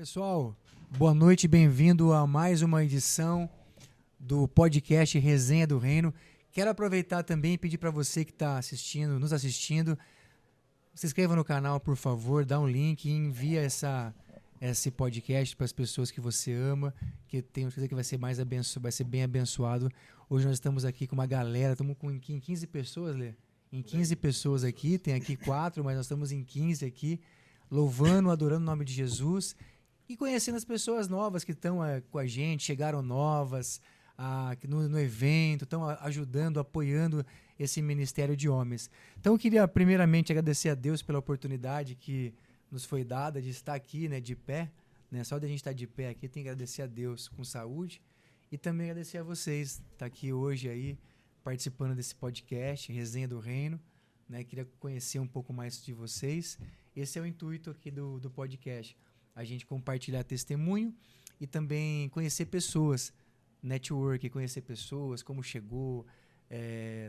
Pessoal, boa noite, bem-vindo a mais uma edição do podcast Resenha do Reino. Quero aproveitar também e pedir para você que está nos assistindo, se inscreva no canal, por favor, dá um link e envia esse podcast para as pessoas que você ama, que tenho certeza que vai ser bem abençoado. Hoje nós estamos aqui com uma galera, estamos em 15 pessoas, Lê? Em 15 pessoas aqui, tem aqui 4, mas nós estamos em 15 aqui, louvando, adorando o nome de Jesus e conhecendo as pessoas novas que estão com a gente, chegaram novas no evento, estão ajudando, apoiando esse ministério de homens. Então eu queria primeiramente agradecer a Deus pela oportunidade que nos foi dada de estar aqui, né, de pé, né? Só de a gente estar de pé aqui, tem que agradecer a Deus com saúde e também agradecer a vocês estar aqui hoje aí participando desse podcast Resenha do Reino, né? Queria conhecer um pouco mais de vocês. Esse é o intuito aqui do podcast, a gente compartilhar testemunho e também conhecer pessoas, network, conhecer pessoas, como chegou,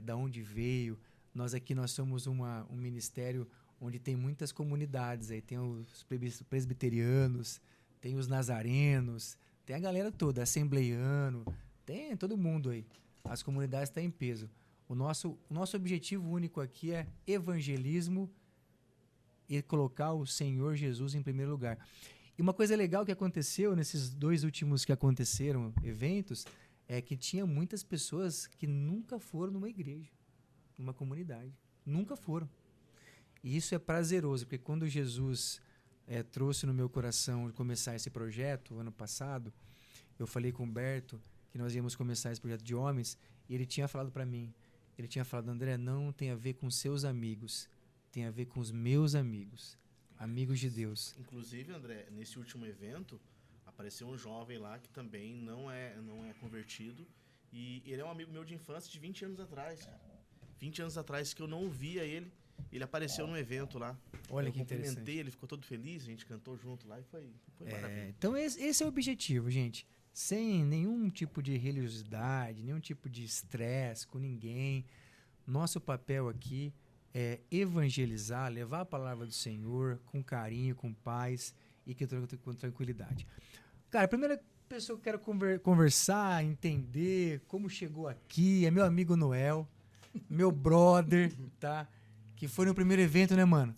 da onde veio. Nós somos um ministério onde tem muitas comunidades, aí tem os presbiterianos, tem os nazarenos, tem a galera toda, assembleiano, tem todo mundo aí. As comunidades estão em peso. O nosso objetivo único aqui é evangelismo e colocar o Senhor Jesus em primeiro lugar. E uma coisa legal que aconteceu nesses 2 últimos que aconteceram, eventos, é que tinha muitas pessoas que nunca foram numa igreja, numa comunidade. Nunca foram. E isso é prazeroso, porque quando Jesus trouxe no meu coração de começar esse projeto, ano passado, eu falei com o Humberto que nós íamos começar esse projeto de homens, e ele tinha falado para mim, André, não tem a ver com seus amigos, tem a ver com os meus amigos, amigos de Deus. Inclusive, André, nesse último evento, apareceu um jovem lá que também não é convertido, e ele é um amigo meu de infância de 20 anos atrás. 20 anos atrás que eu não via ele apareceu num evento lá. Olha eu que interessante. Ele ficou todo feliz, a gente cantou junto lá e foi maravilha. Então esse é o objetivo, gente. Sem nenhum tipo de religiosidade, nenhum tipo de estresse com ninguém. Nosso papel aqui é evangelizar, levar a palavra do Senhor com carinho, com paz e com tranquilidade. Cara, a primeira pessoa que eu quero conversar, entender como chegou aqui, é meu amigo Noel, meu brother, tá? Que foi no primeiro evento, né, mano?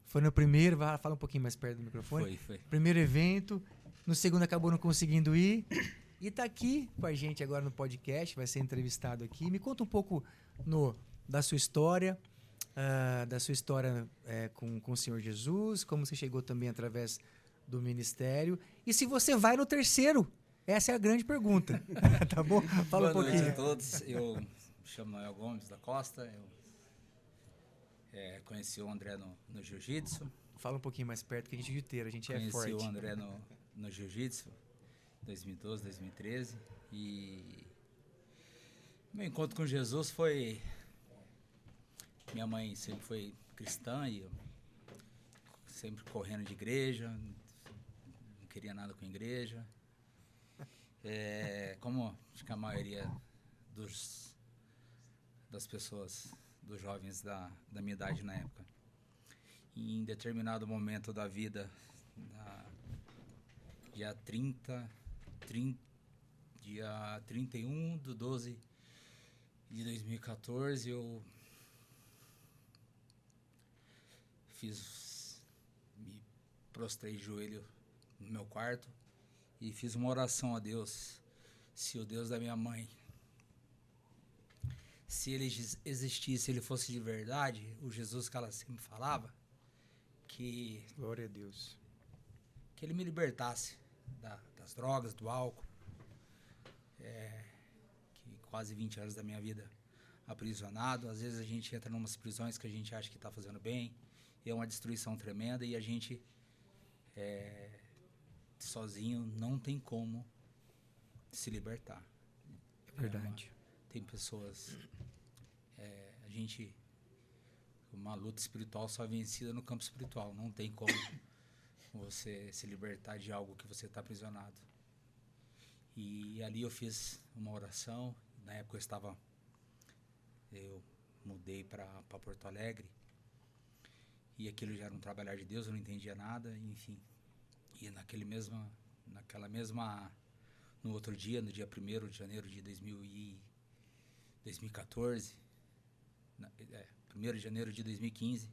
Foi no primeiro, fala um pouquinho mais perto do microfone. Foi. Primeiro evento, no segundo acabou não conseguindo ir. E tá aqui com a gente agora no podcast, vai ser entrevistado aqui. Me conta um pouco da sua história, com o Senhor Jesus, como você chegou também através do ministério. E se você vai no terceiro, essa é a grande pergunta. Tá bom? Fala um pouquinho. Boa noite a todos, eu me chamo Noel Gomes da Costa, eu conheci o André no Jiu-Jitsu. Fala um pouquinho mais perto, que a gente é jiu-jiteiro, a gente é forte. Conheci o André no Jiu-Jitsu, 2012, 2013, e meu encontro com Jesus foi... Minha mãe sempre foi cristã e eu sempre correndo de igreja, não queria nada com igreja. Como acho que a maioria das pessoas, dos jovens da minha idade na época. E em determinado momento da vida, dia 31/12 de 2014, eu me prostrei de joelho no meu quarto e fiz uma oração a Deus. Se o Deus da minha mãe, se ele existisse, ele fosse de verdade, o Jesus que ela sempre falava, glória a Deus, que ele me libertasse das drogas, do álcool, que quase 20 anos da minha vida aprisionado. Às vezes a gente entra em umas prisões que a gente acha que está fazendo bem, e é uma destruição tremenda, e a gente sozinho não tem como se libertar. É verdade. Tem pessoas, uma luta espiritual só é vencida no campo espiritual, não tem como você se libertar de algo que você está aprisionado. E ali eu fiz uma oração. Na época eu mudei para Porto Alegre, e aquilo já era um trabalhar de Deus, eu não entendia nada, enfim. E no outro dia, no dia 1º de janeiro de 2014, 1º de janeiro de 2015,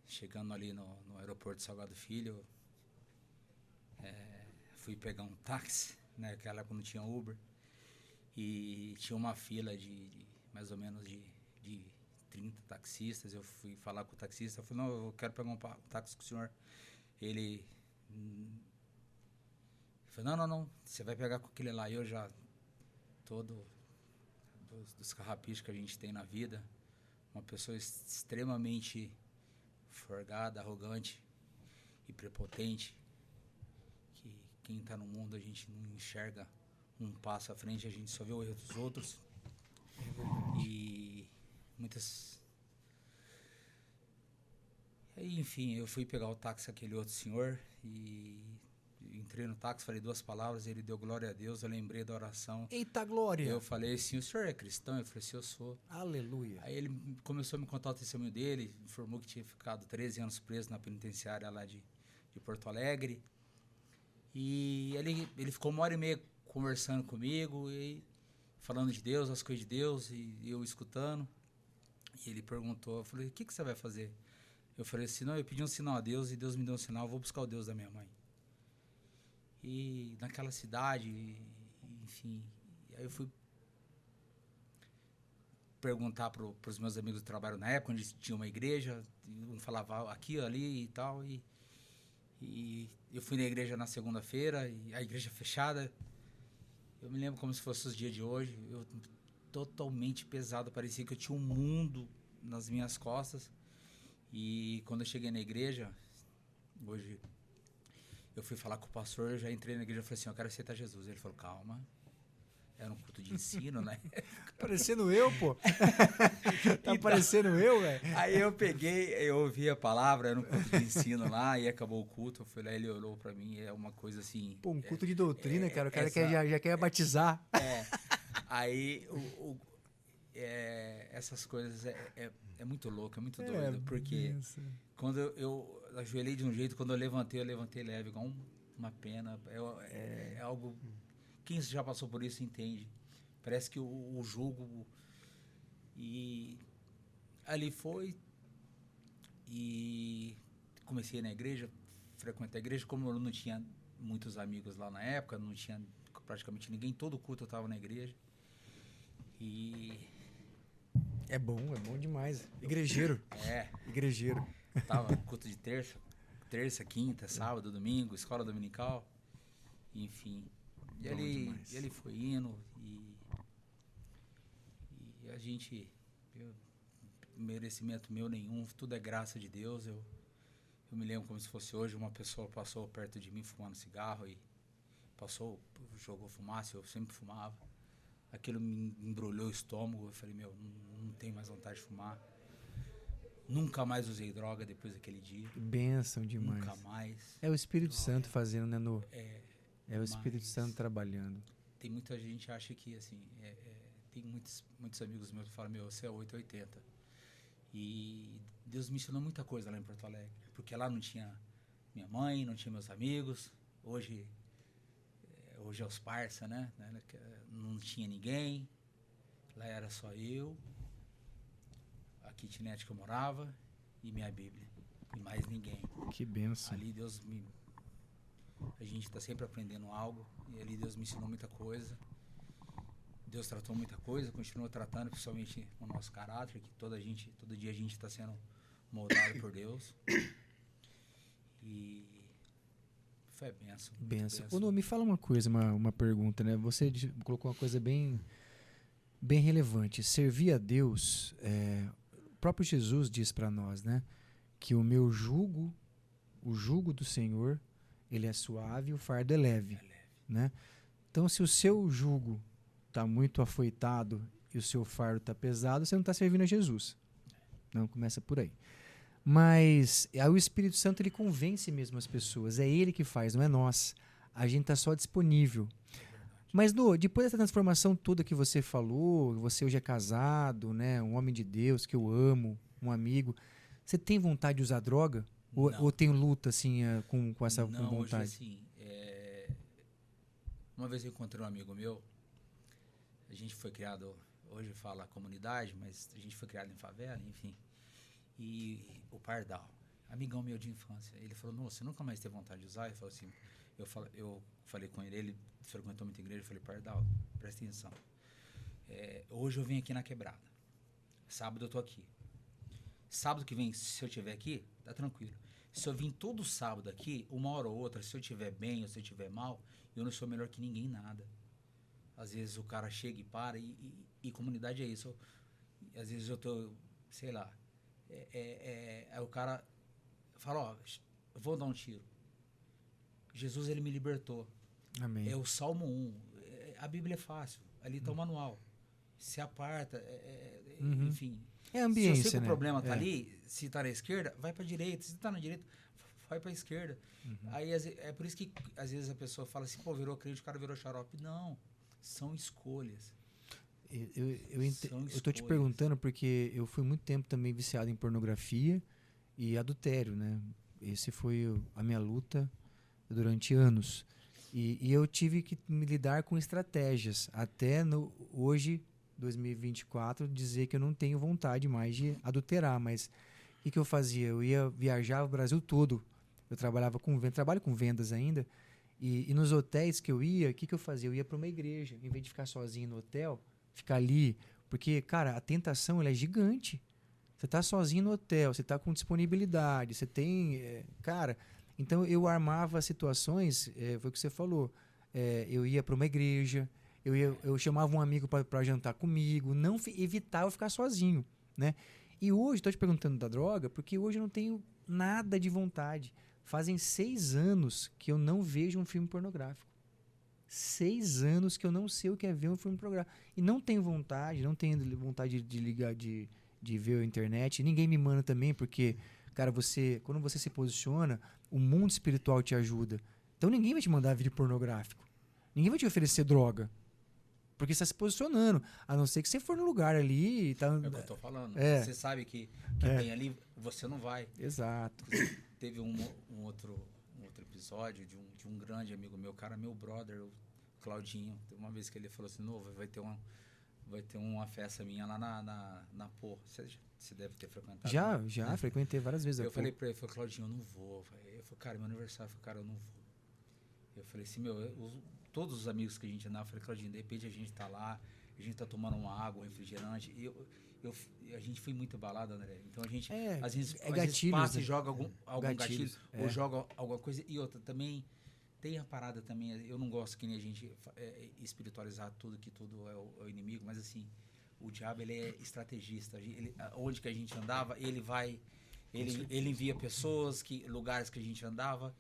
chegando ali no aeroporto de Salgado Filho, fui pegar um táxi, né, naquela época não tinha Uber, e tinha uma fila de mais ou menos de 30 taxistas. Eu fui falar com o taxista, eu falei, não, eu quero pegar um táxi com o senhor. Ele falou, não, você vai pegar com aquele lá. Eu já, dos carrapichos que a gente tem na vida, uma pessoa extremamente forgada, arrogante e prepotente, que quem está no mundo a gente não enxerga um passo à frente, a gente só vê o erro dos outros. E enfim, eu fui pegar o táxi aquele outro senhor e entrei no táxi, falei 2 palavras, ele deu glória a Deus, eu lembrei da oração. Eita glória! Eu falei assim, o senhor é cristão? Eu falei assim, eu sou. Aleluia! Aí ele começou a me contar o testemunho dele, informou que tinha ficado 13 anos preso na penitenciária lá de Porto Alegre. E ele ficou 1h30 conversando comigo, e falando de Deus, as coisas de Deus, e eu escutando. E ele perguntou, eu falei, o que você vai fazer? Eu falei assim, não, eu pedi um sinal a Deus, e Deus me deu um sinal, eu vou buscar o Deus da minha mãe. E naquela cidade, enfim, aí eu fui perguntar para os meus amigos do trabalho na época, onde tinha uma igreja, um falava aqui, ali e tal, e eu fui na igreja na segunda-feira, e a igreja fechada. Eu me lembro como se fosse os dias de hoje, eu totalmente pesado, parecia que eu tinha um mundo nas minhas costas. E quando eu cheguei na igreja, hoje, eu fui falar com o pastor, eu já entrei na igreja e falei assim, eu quero aceitar Jesus. Ele falou, calma, era um culto de ensino, né? Parecendo eu, pô. Tá então, parecendo eu, velho. Aí eu peguei, eu ouvi a palavra, era um culto de ensino lá, e acabou o culto, eu fui lá, ele olhou pra mim, é uma coisa assim... Pô, um culto de doutrina, cara, o cara já quer batizar. Aí essas coisas é muito louco, é muito doido, porque quando eu ajoelhei de um jeito, quando eu levantei leve, igual uma pena, é algo... Quem já passou por isso entende. Parece que o jugo... E ali foi, e comecei na igreja, frequentar a igreja, como eu não tinha muitos amigos lá na época, não tinha praticamente ninguém, todo culto eu estava na igreja. E... É bom demais. Igrejeiro. Igrejeiro. Tava culto de terça, quinta, sábado, domingo, escola dominical, enfim. E ele foi indo, e a gente, merecimento meu nenhum, tudo é graça de Deus. Eu me lembro como se fosse hoje, uma pessoa passou perto de mim fumando cigarro, e jogou fumaça, eu sempre fumava. Aquilo me embrulhou o estômago, eu falei, não tenho mais vontade de fumar. Nunca mais usei droga depois daquele dia. Bênção demais. Nunca mais. É o Espírito Santo fazendo, né, É o Espírito Santo trabalhando. Tem muita gente que acha que, assim, tem muitos amigos meus que falam, você é 880. E Deus me ensinou muita coisa lá em Porto Alegre. Porque lá não tinha minha mãe, não tinha meus amigos. Hoje é os parça, né? Não tinha ninguém. Lá era só eu, a kitnet que eu morava e minha Bíblia. E mais ninguém. Que bênção. Ali a gente está sempre aprendendo algo, e ali Deus me ensinou muita coisa. Deus tratou muita coisa, continua tratando, principalmente o nosso caráter, que todo dia a gente está sendo moldado por Deus. E foi bênção. Ô, me fala uma coisa, uma pergunta, né? Você colocou uma coisa bem relevante. Servir a Deus, o próprio Jesus diz para nós, né? Que o jugo do Senhor, ele é suave e o fardo é leve, né? Então, se o seu jugo está muito afoitado e o seu fardo está pesado, você não está servindo a Jesus. Não, começa por aí. Mas aí o Espírito Santo, ele convence mesmo as pessoas. É ele que faz, não é nós. A gente está só disponível. Mas, depois dessa transformação toda que você falou, você hoje é casado, né? Um homem de Deus que eu amo, um amigo. Você tem vontade de usar droga? Não. Ou tem luta, assim, com essa Não, vontade? hoje, assim, uma vez eu encontrei um amigo meu, a gente foi criado, hoje fala comunidade, mas a gente foi criado em favela, enfim. E o Pardal, amigão meu de infância, ele falou, não, você nunca mais teve vontade de usar? Ele falou assim, eu falei com ele frequentou muita igreja, eu falei, Pardal, presta atenção. Hoje eu venho aqui na Quebrada, sábado eu tô aqui. Sábado que vem, se eu estiver aqui, tá tranquilo. Se eu vim todo sábado aqui, uma hora ou outra, se eu estiver bem ou se eu estiver mal, eu não sou melhor que ninguém em nada. Às vezes o cara chega e para, e comunidade é isso. Às vezes eu tô, sei lá, aí o cara fala, ó, eu vou dar um tiro. Jesus, ele me libertou. Amém. É o Salmo 1. A Bíblia é fácil. Ali tá o manual. Se aparta, enfim. É ambiência, se eu sei que né? o problema tá ali, se tá na esquerda, vai pra direita. Se tá na direita, vai pra esquerda. Aí é por isso que às vezes a pessoa fala assim, pô, virou crente, o cara virou xarope. Não, são escolhas. Eu tô te perguntando porque eu fui muito tempo também viciado em pornografia e adultério, né? Esse foi a minha luta durante anos. E eu tive que me lidar com estratégias. Até hoje, 2024, dizer que eu não tenho vontade mais de adulterar. Mas o que eu fazia? Eu ia viajar o Brasil todo. Eu trabalho com vendas ainda. E nos hotéis que eu ia, o que eu fazia? Eu ia para uma igreja. Em vez de ficar sozinho no hotel, ficar ali. Porque, cara, a tentação ela é gigante. Você tá sozinho no hotel, você tá com disponibilidade, você tem... cara, então eu armava situações, foi o que você falou. Eu ia para uma igreja, eu chamava um amigo para jantar comigo, não evitava ficar sozinho, né? E hoje, estou te perguntando da droga, porque hoje eu não tenho nada de vontade. Fazem 6 anos que eu não vejo um filme pornográfico. 6 anos que eu não sei o que é ver um filme pornográfico. E não tenho vontade de ligar, de ver a internet. Ninguém me manda também, porque, cara, quando você se posiciona, o mundo espiritual te ajuda. Então ninguém vai te mandar vídeo pornográfico. Ninguém vai te oferecer droga. Porque você está se posicionando. A não ser que você for no lugar ali. Tá, É o que eu tô falando. Você sabe que tem ali, você não vai. Exato. Teve um outro episódio de um grande amigo meu, cara, meu brother, o Claudinho. Uma vez que ele falou assim, novo, vai ter uma festa minha lá na Pô. Você deve ter frequentado. Já, né? frequentei várias vezes. Eu falei pra ele, Claudinho, eu não vou. Eu falei, cara, meu aniversário. Eu falei, cara, eu não vou. Eu falei assim, todos os amigos que a gente andava, eu falei, Claudinho, de repente a gente tá lá, a gente tá tomando uma água, um refrigerante. E a gente foi muito balada, André. Então a gente, às vezes passa e joga algum gatilho, ou joga alguma coisa. E outra, também tem a parada também, eu não gosto que nem a gente espiritualizar tudo, que tudo é o inimigo, mas assim, o diabo, ele é estrategista. Onde que a gente andava, ele envia pessoas, lugares que a gente andava,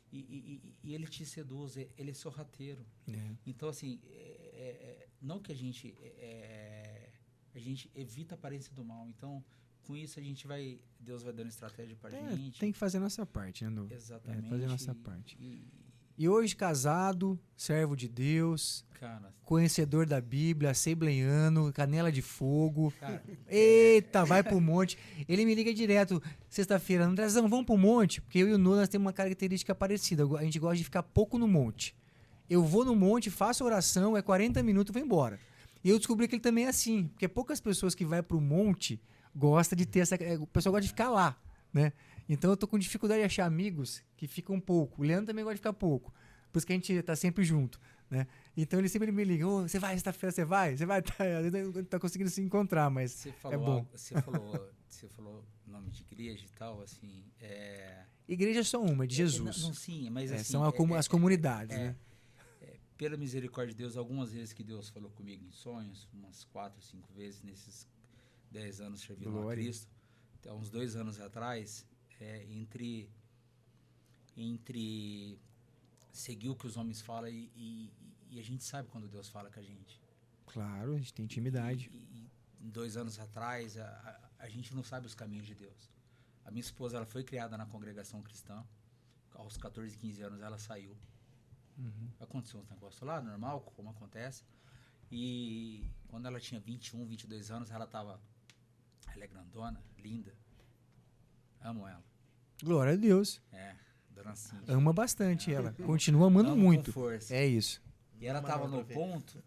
e ele te seduz, ele é sorrateiro. Então, assim, não que a gente evita a aparência do mal. Então, com isso, Deus vai dando estratégia pra gente. Tem que fazer a nossa parte, né, Nu? Exatamente. Fazer a nossa parte. E hoje, casado, servo de Deus, cara, conhecedor da Bíblia, assembleiano, canela de fogo. Cara, eita, vai pro monte. Ele me liga direto, sexta-feira, Andrezão, vamos pro monte? Porque eu e o Nu, nós temos uma característica parecida. A gente gosta de ficar pouco no monte. Eu vou no monte, faço oração, 40 minutos, vou embora. E eu descobri que ele também é assim, porque poucas pessoas que vai pro monte gostam de ter essa... O pessoal gosta de ficar lá, né? Então eu tô com dificuldade de achar amigos que ficam um pouco. O Leandro também gosta de ficar pouco. Por isso que a gente tá sempre junto, né? Então ele sempre me liga, você vai sexta-feira, você vai? Tá conseguindo se encontrar, mas é bom. Você falou nome de igreja e tal, assim... Igreja é só uma, é de Jesus. Não, sim, mas assim... São as comunidades, né? Pela misericórdia de Deus, algumas vezes que Deus falou comigo em sonhos, umas 4, 5 vezes nesses 10 anos servindo a Cristo, até uns 2 anos atrás, entre seguir o que os homens falam e a gente sabe quando Deus fala com a gente. Claro, a gente tem intimidade. E 2 anos atrás, a gente não sabe os caminhos de Deus. A minha esposa, ela foi criada na congregação cristã. Aos 14, 15 anos, ela saiu. Aconteceu uns negócios lá, normal, como acontece. E quando ela tinha 21, 22 anos, ela é grandona, linda. Amo ela. Glória a Deus. Dona Cíntia. Ama bastante ela. Continua amando Amo muito. com força. É isso. E ela Ama tava pra no ver. ponto.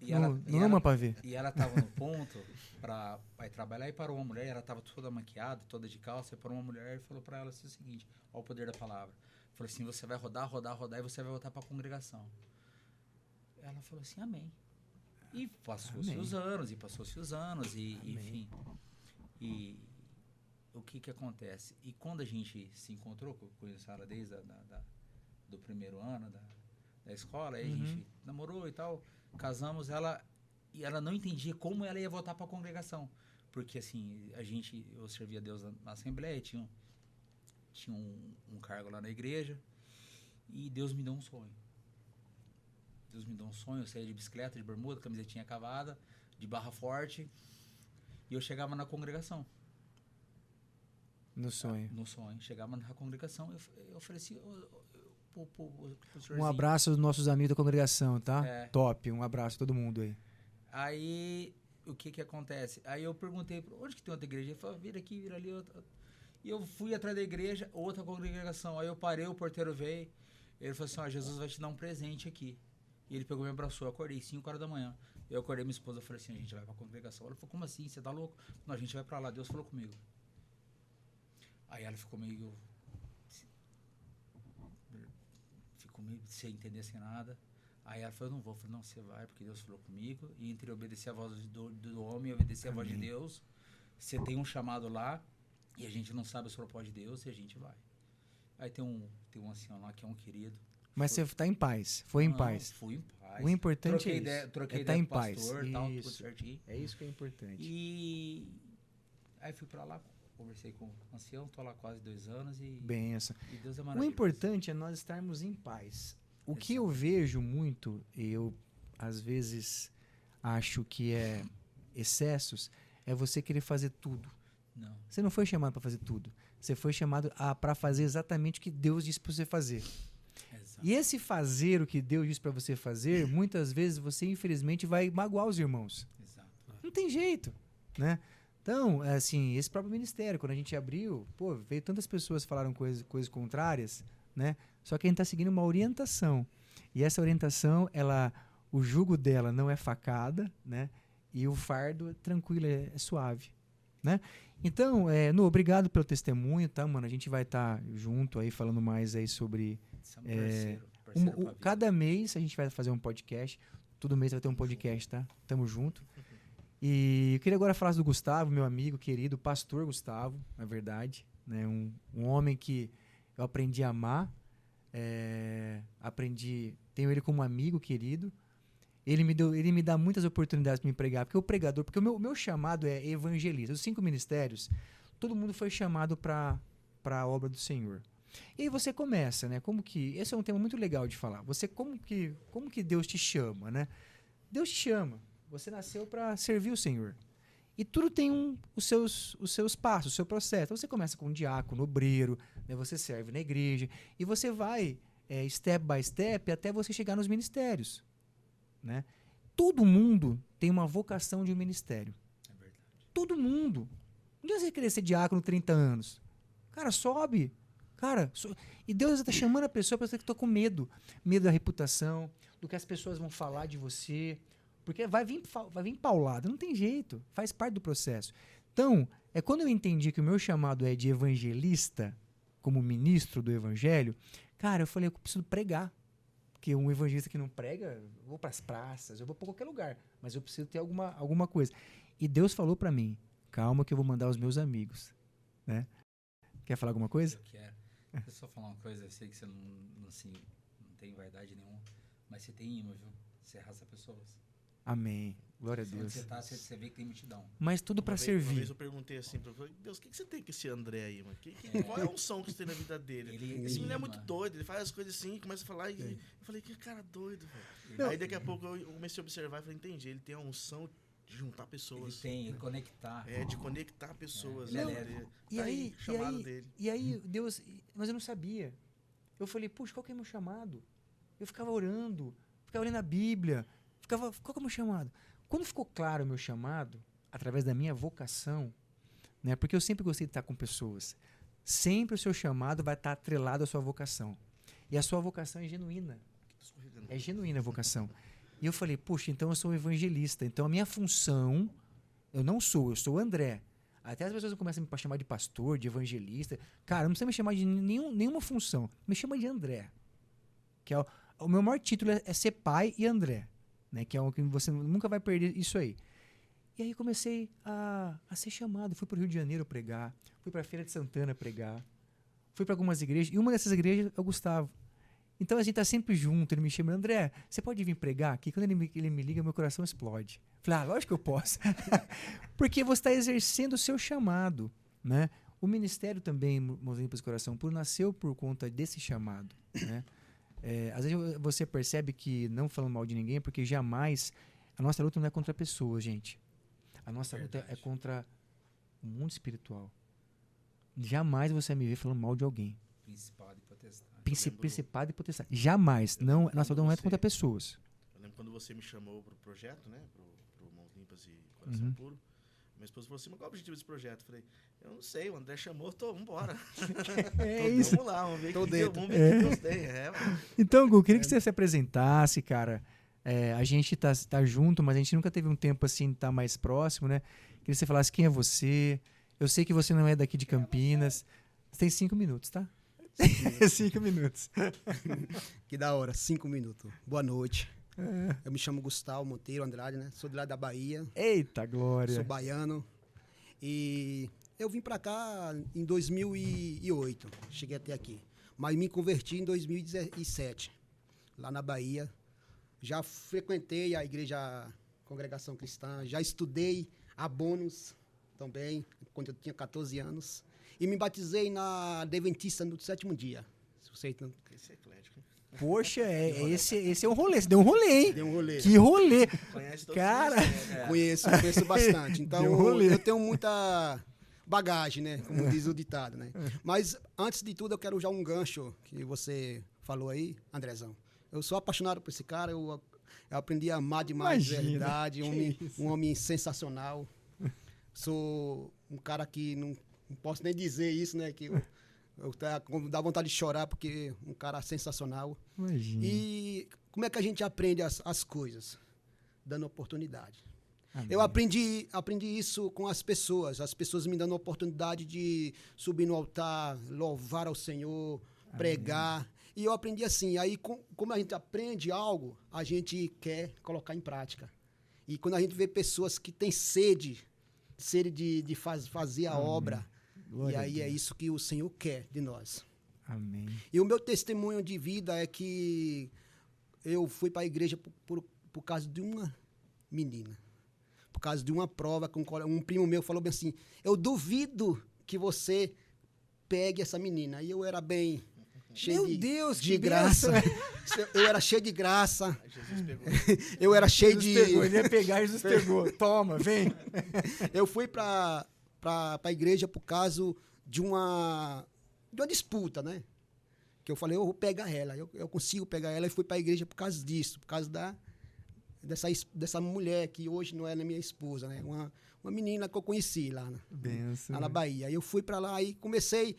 Não ama pra ver. E ela tava no ponto pra ir trabalhar e parou uma mulher. Ela tava toda maquiada, toda de calça. E parou uma mulher e falou pra ela assim, o seguinte: olha o poder da palavra. Falou assim: você vai rodar, rodar, rodar e você vai voltar pra congregação. Ela falou assim: amém. E passou-se Amém. os anos, e Amém. enfim. E o que acontece? E quando a gente se encontrou, que eu conheço ela desde do primeiro ano da escola, aí a gente namorou e tal, casamos, e ela não entendia como ela ia voltar para a congregação. Porque assim, eu servia a Deus na Assembleia, tinha um cargo lá na igreja, e Deus me deu um sonho. Deus me deu um sonho, eu saía de bicicleta, de bermuda, camisetinha cavada, de barra forte, e eu chegava na congregação. No sonho. No sonho. Chegava na congregação, eu falei assim, pro senhorzinho. Um abraço aos nossos amigos da congregação, tá? É. Top. Um abraço a todo mundo aí. Aí, o que acontece? Aí eu perguntei, onde que tem outra igreja? Ele falou, vira aqui, vira ali. E eu fui atrás da igreja, outra congregação. Aí eu parei, o porteiro veio, ele falou assim, Jesus vai te dar um presente aqui. E ele pegou e me abraçou, eu acordei 5 horas da manhã. Eu acordei minha esposa, eu falei assim, a gente vai pra congregação. Ela falou, como assim? Você tá louco? Não, a gente vai pra lá, Deus falou comigo. Aí ela ficou meio sem entender, sem nada. Aí ela falou, eu não vou. Eu falei, não, você vai, porque Deus falou comigo. E entre obedecer a voz do homem e obedecer a voz de Deus, você tem um chamado lá, e a gente não sabe os propósitos de Deus, e a gente vai. Aí tem um ancião lá, que é um querido. Mas você tá em paz. Foi em paz. Fui em paz. O importante troquei é ideia, isso. troquei É ideia tá em com o paz. pastor, tal, tudo Isso. certinho. É isso que é importante. E aí fui pra lá, conversei com o ancião, tô lá quase 2 anos e Benção. Deus é O maravilhoso. importante é nós estarmos em paz. O que eu vejo muito, eu às vezes acho que é excessos, é você querer fazer tudo. Não. Você não foi chamado para fazer tudo. Você foi chamado para fazer exatamente o que Deus disse para você fazer. Exato. E esse fazer o que Deus disse para você fazer, muitas vezes você infelizmente vai magoar os irmãos. Exato. Não tem jeito, né? Então, assim, esse próprio ministério, quando a gente abriu, pô, veio tantas pessoas que falaram coisas contrárias, né? Só que a gente está seguindo uma orientação. E essa orientação, o jugo dela não é facada, né? E o fardo é tranquilo, é suave, né? Então, Nu, obrigado pelo testemunho, tá, mano? A gente vai estar junto aí, falando mais aí sobre... Somos parceiro pra vida. Cada mês a gente vai fazer um podcast. Todo mês vai ter um podcast, tá? Tamo junto. E eu queria agora falar do Gustavo, meu amigo querido, pastor Gustavo, na verdade, né? Um homem que eu aprendi a amar, tenho ele como amigo querido. Ele me dá muitas oportunidades para me pregar, porque o meu chamado é evangelista. Os 5 ministérios, todo mundo foi chamado para a obra do Senhor. E aí você começa, né? Esse é um tema muito legal de falar. Como que Deus te chama, né? Deus te chama. Você nasceu para servir o Senhor. E tudo tem os seus passos, o seu processo. Então você começa com um diácono, obreiro, né? Você serve na igreja. E você vai step by step até você chegar nos ministérios, né? Todo mundo tem uma vocação de um ministério. É verdade. Todo mundo. Um dia você vai querer ser diácono 30 anos. Cara, sobe. Cara, e Deus está chamando a pessoa que está com medo. Medo da reputação, do que as pessoas vão falar de você. Porque vai vir paulada, não tem jeito. Faz parte do processo. Então, quando eu entendi que o meu chamado é de evangelista, como ministro do evangelho, cara, eu falei, eu preciso pregar. Porque um evangelista que não prega, eu vou para as praças, eu vou para qualquer lugar. Mas eu preciso ter alguma coisa. E Deus falou para mim, calma que eu vou mandar os meus amigos. Né? Quer falar alguma coisa? Eu quero. Deixa eu só falar uma coisa, eu sei que você não tem vaidade nenhuma, mas você tem imã, viu? Você arrasta pessoas. Amém. Glória a Onde Deus. você tá, você vê que tem multidão. Mas tudo para Uma servir. vez eu perguntei assim pra ele, Deus, o que você tem com esse André aí, mano? Qual é a unção que você tem na vida dele? Esse menino é muito doido, ele faz as coisas assim, começa a falar e eu falei, que cara doido, velho. Aí daqui a pouco eu comecei a observar e falei, entendi, ele tem a unção de juntar pessoas. Ele tem, conectar. De conectar pessoas. Ele é né? leve. Tá aí, chamado dele. E aí, Deus... Mas eu não sabia. Eu falei, puxa, qual que é o meu chamado? Eu ficava orando, ficava lendo a Bíblia, qual que é o meu chamado? Quando ficou claro o meu chamado, através da minha vocação, né? Porque eu sempre gostei de estar com pessoas. sempre o seu chamado vai estar atrelado à sua vocação. E a sua vocação é genuína. É genuína a vocação. E eu falei, poxa, então eu sou um evangelista. Então a minha função, eu sou o André. Até as pessoas começam a me chamar de pastor, de evangelista. Cara, não precisa me chamar de nenhuma função. Me chama de André. Que é o meu maior título é ser pai e André. Né? Que é o que você nunca vai perder isso aí. E aí comecei a ser chamado. Fui para o Rio de Janeiro pregar. Fui para a Feira de Santana pregar. Fui para algumas igrejas. E uma dessas igrejas é o Gustavo. Então a gente tá sempre junto. Ele me chama, André, você pode vir pregar aqui? Quando ele me liga, meu coração explode. Falei, lógico que eu posso. Porque você está exercendo o seu chamado. Né? O ministério também, Mãos Limpas Coração Puro, nasceu por conta desse chamado. Né? Às vezes você percebe que, não falando mal de ninguém, porque jamais, a nossa luta não é contra pessoas, gente. A nossa luta é contra o mundo espiritual. Jamais você vai me ver falando mal de alguém. Principado e potestade. Principado e potestade. Jamais. Não, nossa luta não é contra pessoas. Eu lembro quando você me chamou pro projeto, né? Pro Mãos Limpas e Coração Puro. Minha esposa falou assim, mas qual é o objetivo desse projeto? Eu falei, eu não sei, o André chamou, vambora. Isso. Vamos lá, vamos ver o que Deus tem. Então, Gu, eu queria que você se apresentasse, cara. A gente tá junto, mas a gente nunca teve um tempo assim, tá mais próximo, né? Queria que você falasse quem é você. Eu sei que você não é daqui de Campinas. Você tem 5 minutos, tá? 5 minutos. Que da hora, 5 minutos. Boa noite. Eu me chamo Gustavo Monteiro Andrade, né? Sou de lá da Bahia. Eita, glória. Sou baiano. E eu vim pra cá em 2008. Cheguei até aqui. Mas me converti em 2017. Lá na Bahia. Já frequentei a igreja Congregação Cristã. Já estudei a Bônus também, quando eu tinha 14 anos. E me batizei na Adventista no 7º dia. Se você não... Esse é eclético. Poxa, esse é um rolê. Você deu um rolê, hein? Deu um rolê. Que rolê. Conhece todos Cara, Conheço bastante. Então, Deu um rolê. eu tenho muita bagagem, né? Como diz o ditado, né? Mas, antes de tudo, eu quero usar um gancho que você falou aí, Andrezão. Eu sou apaixonado por esse cara. Eu aprendi a amar demais, de verdade. Um homem sensacional. Sou um cara que não posso nem dizer isso, né? Que dá vontade de chorar, porque um cara sensacional. Imagina. E como é que a gente aprende as coisas? Dando oportunidade. Amém. Eu aprendi isso com as pessoas me dando a oportunidade de subir no altar, louvar ao Senhor, pregar. E eu aprendi assim, aí como a gente aprende algo, a gente quer colocar em prática. E quando a gente vê pessoas que têm sede de fazer a obra, Glória e aí a é Deus. isso que o Senhor quer de nós. Amém. E o meu testemunho de vida é que eu fui para a igreja por causa de uma menina. Por causa de uma prova que um primo meu falou bem assim, eu duvido que você pegue essa menina. E eu era bem cheio de graça. Eu era cheio de graça. Jesus pegou. Eu era cheio Jesus de... pegou, ele ia pegar, Jesus pegou. Toma, vem. Eu fui para a igreja por causa de uma disputa, né? Que eu falei, eu vou pegar ela, eu consigo pegar ela, e fui para a igreja por causa disso, por causa dessa mulher que hoje não é minha esposa, né? Uma menina que eu conheci lá na Bahia. Aí eu fui para lá e comecei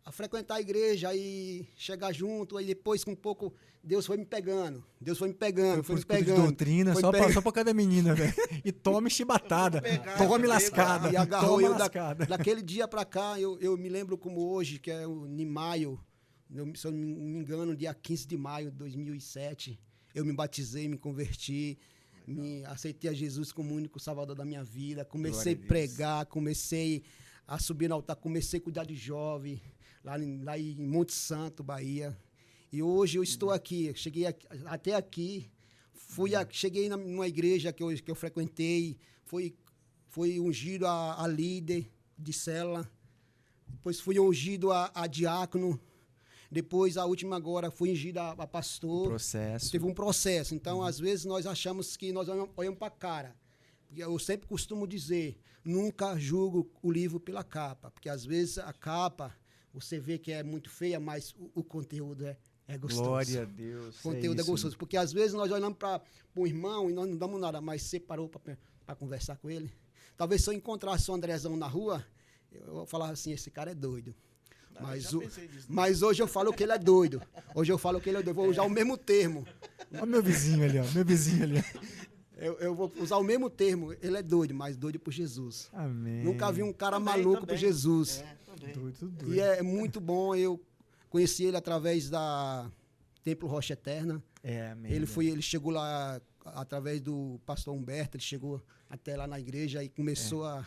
a frequentar a igreja e chegar junto, aí depois com um pouco Deus foi me pegando. Foi me pegando. De doutrina, só pra cada menina, velho. E tome chibatada. Tome lascada. E agarrou toma eu lascada. daquele dia pra cá, eu me lembro como hoje, que é em maio, se eu não me engano, dia 15 de maio de 2007, eu me batizei, me converti, aceitei a Jesus como único salvador da minha vida, comecei a pregar, comecei a subir no altar, comecei a cuidar de jovem, lá em Monte Santo, Bahia. E hoje eu estou aqui, cheguei até aqui, cheguei numa igreja que eu frequentei, fui ungido a líder de célula, depois fui ungido a diácono, depois a última agora fui ungido a pastor. Processo. Teve um processo. Então, às vezes, nós achamos que nós olhamos para a cara. Eu sempre costumo dizer, nunca julgo o livro pela capa, porque às vezes a capa, você vê que é muito feia, mas o conteúdo é gostoso. Glória a Deus. O conteúdo é gostoso, porque às vezes nós olhamos para um irmão e nós não damos nada, mas você parou para conversar com ele. Talvez se eu encontrasse o Andrezão na rua, eu falava assim, esse cara é doido. Mas, já pensei nisso. mas hoje eu falo que ele é doido. Hoje eu falo que ele é doido. Vou usar o mesmo termo. Olha meu vizinho ali, ó. Meu vizinho ali. Eu vou usar o mesmo termo. Ele é doido, mas doido por Jesus. Amém. Nunca vi um cara Também, maluco também. por Jesus. Também. Doido, doido. E é muito bom. Eu conheci ele através da Templo Rocha Eterna. Amém. Ele chegou lá através do pastor Humberto. Ele chegou até lá na igreja e começou a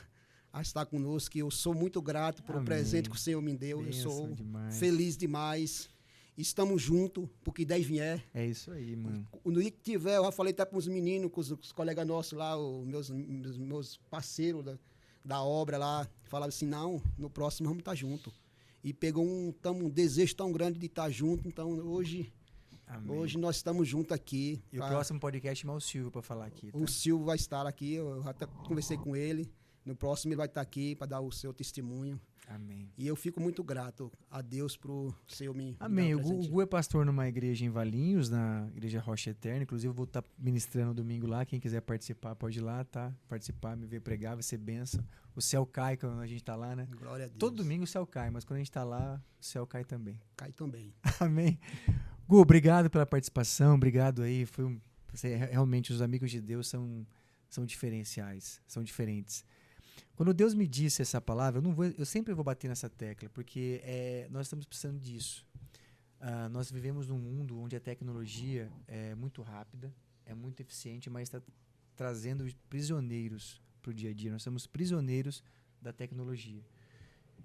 estar conosco. E eu sou muito grato por o Amém. presente que o Senhor me deu. Bênção Eu sou demais. feliz demais. Estamos juntos, porque daí vier. É isso aí, mano. No dia que tiver, eu já falei até para os meninos, com os colegas nossos lá, os meus parceiros da obra lá, falaram assim, não, no próximo vamos estar juntos. E pegou um desejo tão grande de estar junto, então hoje nós estamos juntos aqui. E o próximo podcast chamar o Silvio para falar aqui. Tá? O Silvio vai estar aqui, eu até conversei com ele. No próximo ele vai estar aqui para dar o seu testemunho. Amém. E eu fico muito grato a Deus por Senhor me Amém. dar O Gu é pastor numa igreja em Valinhos, na Igreja Rocha Eterna. Inclusive, eu vou estar ministrando domingo lá. Quem quiser participar, pode ir lá, tá? Participar, me ver pregar, vai ser bênção. O céu cai quando a gente tá lá, né? Glória a Deus. Todo domingo o céu cai, mas quando a gente tá lá, o céu cai também. Cai também. Amém. Gu, obrigado pela participação. Obrigado aí. Realmente, os amigos de Deus são diferenciais, são diferentes. Quando Deus me disse essa palavra, eu sempre vou bater nessa tecla, porque nós estamos precisando disso. Nós vivemos num mundo onde a tecnologia é muito rápida, é muito eficiente, mas está trazendo prisioneiros para o dia a dia. Nós somos prisioneiros da tecnologia.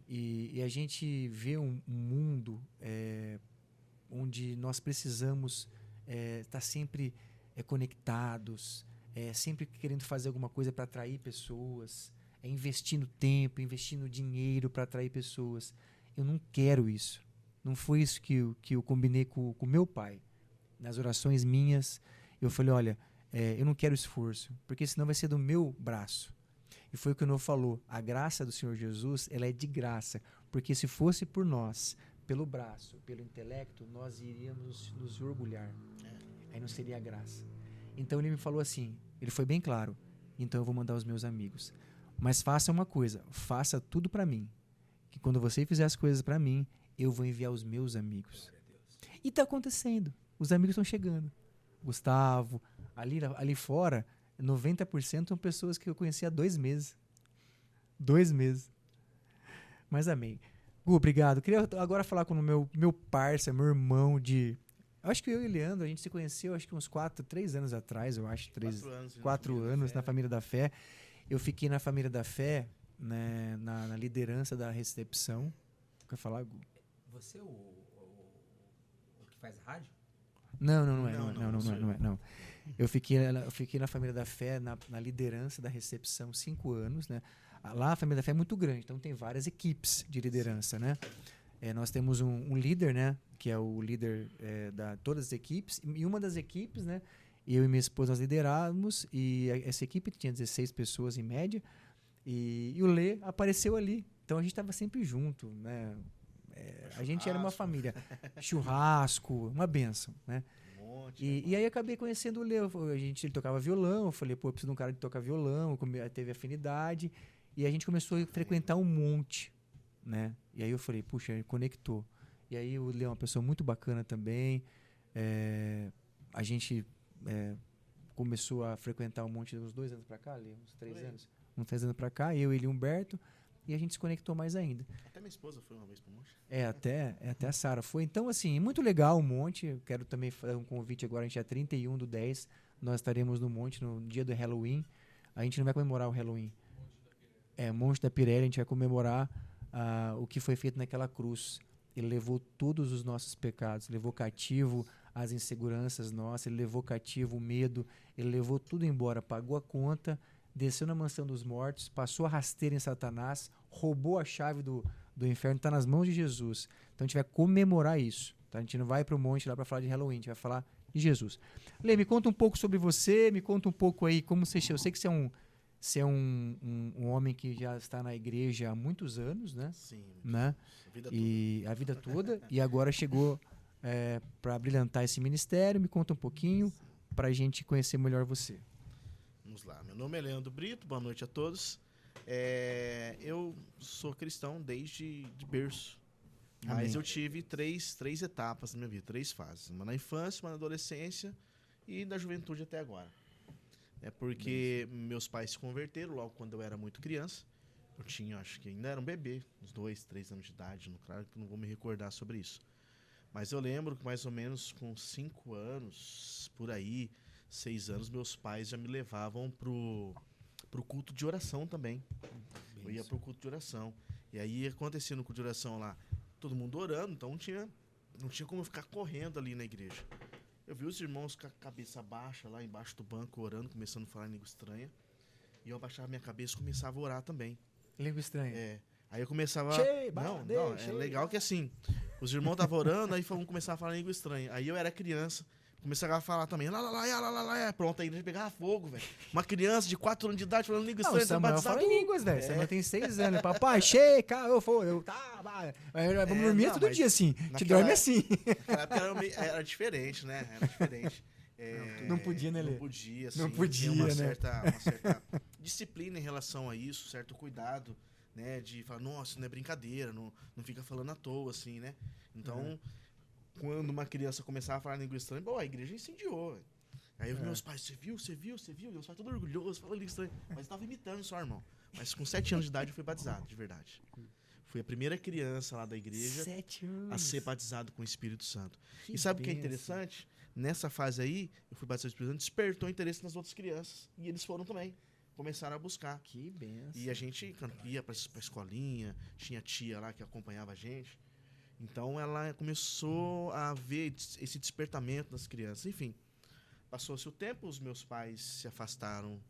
E a gente vê um mundo onde nós precisamos estar sempre conectados, sempre querendo fazer alguma coisa para atrair pessoas, investindo tempo, investindo dinheiro para atrair pessoas. Eu não quero isso. Não foi isso que eu combinei com meu pai. Nas orações minhas, eu falei, olha, eu não quero esforço, porque senão vai ser do meu braço. E foi o que o Novo falou, a graça do Senhor Jesus, ela é de graça, porque se fosse por nós, pelo braço, pelo intelecto, nós iríamos nos orgulhar. Aí não seria a graça. Então ele me falou assim, ele foi bem claro, então eu vou mandar os meus amigos. Mas faça uma coisa, faça tudo para mim. Que quando você fizer as coisas para mim, eu vou enviar os meus amigos. E está acontecendo. Os amigos estão chegando. Gustavo, ali fora, 90% são pessoas que eu conheci há 2 meses. 2 meses. Mas amém. Gu, obrigado. Queria agora falar com o meu parceiro, meu irmão de... Acho que eu e o Leandro, a gente se conheceu acho que uns 3 anos atrás, eu acho. 4 anos na Família da Fé. Eu fiquei na Família da Fé, né, na liderança da recepção. Quer falar, Gu? Você o que faz rádio? Não é. Eu fiquei na Família da Fé, na liderança da recepção, 5 anos, né? Lá a Família da Fé é muito grande, então tem várias equipes de liderança, né? Nós temos um líder, né? Que é o líder da todas as equipes. E uma das equipes, né? Eu e minha esposa nós liderávamos, e essa equipe tinha 16 pessoas em média, e o Lê apareceu ali. Então a gente estava sempre junto, né? A gente era uma família. Churrasco, uma bênção, né? E aí acabei conhecendo o Lê. Ele tocava violão, eu falei, pô, eu preciso de um cara que toca violão, teve afinidade, e a gente começou a frequentar um monte, né? E aí eu falei, puxa, ele conectou. E aí o Lê é uma pessoa muito bacana também, a gente começou a frequentar um monte uns 2 anos pra cá, Lê, uns 3 anos. Uns 3 anos pra cá, eu, ele e o Humberto, e a gente se conectou mais ainda. Até minha esposa foi uma vez pro Monte. Até a Sara foi. Então, assim, muito legal o Monte. Eu quero também fazer um convite agora, a gente é 31/10, nós estaremos no Monte no dia do Halloween. A gente não vai comemorar o Halloween. Monte da Pirelli, a gente vai comemorar o que foi feito naquela cruz. Ele levou todos os nossos pecados, levou cativo as inseguranças nossas, ele levou cativo o medo, ele levou tudo embora, pagou a conta, desceu na mansão dos mortos, passou a rasteira em Satanás, roubou a chave do inferno, está nas mãos de Jesus. Então a gente vai comemorar isso. Tá? A gente não vai para o monte lá para falar de Halloween, a gente vai falar de Jesus. Lê, me conta um pouco sobre você, me conta um pouco aí como você chegou. Eu sei que você é um homem que já está na igreja há muitos anos, né? Sim. Né? A vida toda. E agora chegou para brilhantar esse ministério. Me conta um pouquinho para a gente conhecer melhor você. Vamos lá. Meu nome é Leandro Brito. Boa noite a todos. Eu sou cristão desde de berço. Mas Amém. eu tive três etapas na minha vida, 3 fases. Uma na infância, uma na adolescência e na juventude até agora. É porque meus pais se converteram logo quando eu era muito criança. Eu tinha, acho que ainda era um bebê, uns 2, 3 anos de idade. Claro que não vou me recordar sobre isso. Mas eu lembro que mais ou menos com 5 anos, por aí, 6 anos, meus pais já me levavam pro culto de oração também. Eu ia pro culto de oração. E aí acontecia no culto de oração lá, todo mundo orando, então não tinha como eu ficar correndo ali na igreja. Eu vi os irmãos com a cabeça baixa lá embaixo do banco orando, começando a falar em língua estranha. E eu abaixava minha cabeça e começava a orar também. Língua estranha. É. Aí eu começava. Não, É legal que assim, os irmãos estavam orando, aí começavam a falar em língua estranha. Aí eu era criança, começava a falar também. Pronto, a igreja pegava fogo, velho. Uma criança de 4 anos de idade falando língua Não, o estranha. Samuel batizado. fala em línguas, velho. Samuel tem 6 anos. Papai, chega, vamos dormir não, todo mas dia assim. Te naquela- dorme assim. Naquela época era diferente, né? Era diferente. Não podia, né, Lê? Não podia, assim. Não podia, tinha uma né? certa disciplina em relação a isso, certo cuidado, né? De falar, nossa, isso não é brincadeira, não fica falando à toa, assim, né? Então, quando uma criança começava a falar língua estranha, a igreja incendiou, velho. Aí os meus pais, você viu? Meus pais todos orgulhosos, falando língua estranha. Mas eu tava imitando só, irmão. Mas com 7 anos de idade eu fui batizado, de verdade. Fui a primeira criança lá da igreja 7 anos. a ser batizado com o Espírito Santo. Que E sabe o que é bênção. interessante? Nessa fase aí, eu fui batizado com o Espírito Santo, despertou interesse nas outras crianças. E eles foram também. Começaram a buscar. Que benção. E a gente ia pra escolinha, tinha tia lá que acompanhava a gente. Então ela começou a ver esse despertamento das crianças. Enfim, passou-se o tempo, os meus pais se afastaram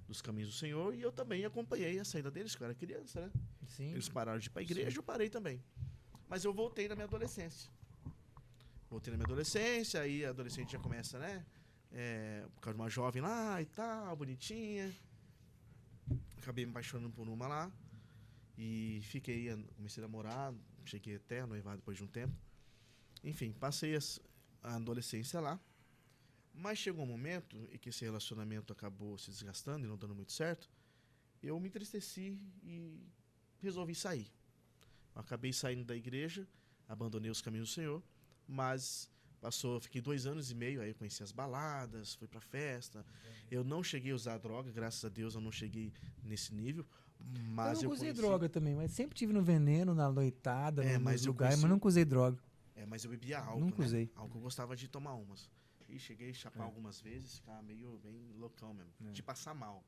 dos caminhos do Senhor e eu também acompanhei a saída deles, que eu era criança, né? Sim. Eles pararam de ir pra igreja, eu parei também. Mas eu voltei na minha adolescência. Aí a adolescente já começa, né? Por causa de uma jovem lá e tal, bonitinha. Acabei me apaixonando por uma lá. E comecei a namorar, cheguei até a noivar depois de um tempo. Enfim, passei a adolescência lá. Mas chegou um momento em que esse relacionamento acabou se desgastando e não dando muito certo. Eu me entristeci e resolvi sair. Eu acabei saindo da igreja, abandonei os caminhos do Senhor, mas fiquei 2 anos e meio, aí eu conheci as baladas, fui pra festa. Eu não cheguei a usar droga, graças a Deus eu não cheguei nesse nível, mas eu não usei conheci- droga também, mas sempre tive no veneno, na noitada, mas nos eu lugares, conheci- mas nunca usei droga. Mas eu bebia álcool, Nunca né? usei. Álcool eu gostava de tomar umas. E cheguei a chapar algumas vezes, ficar meio bem loucão mesmo, de passar mal.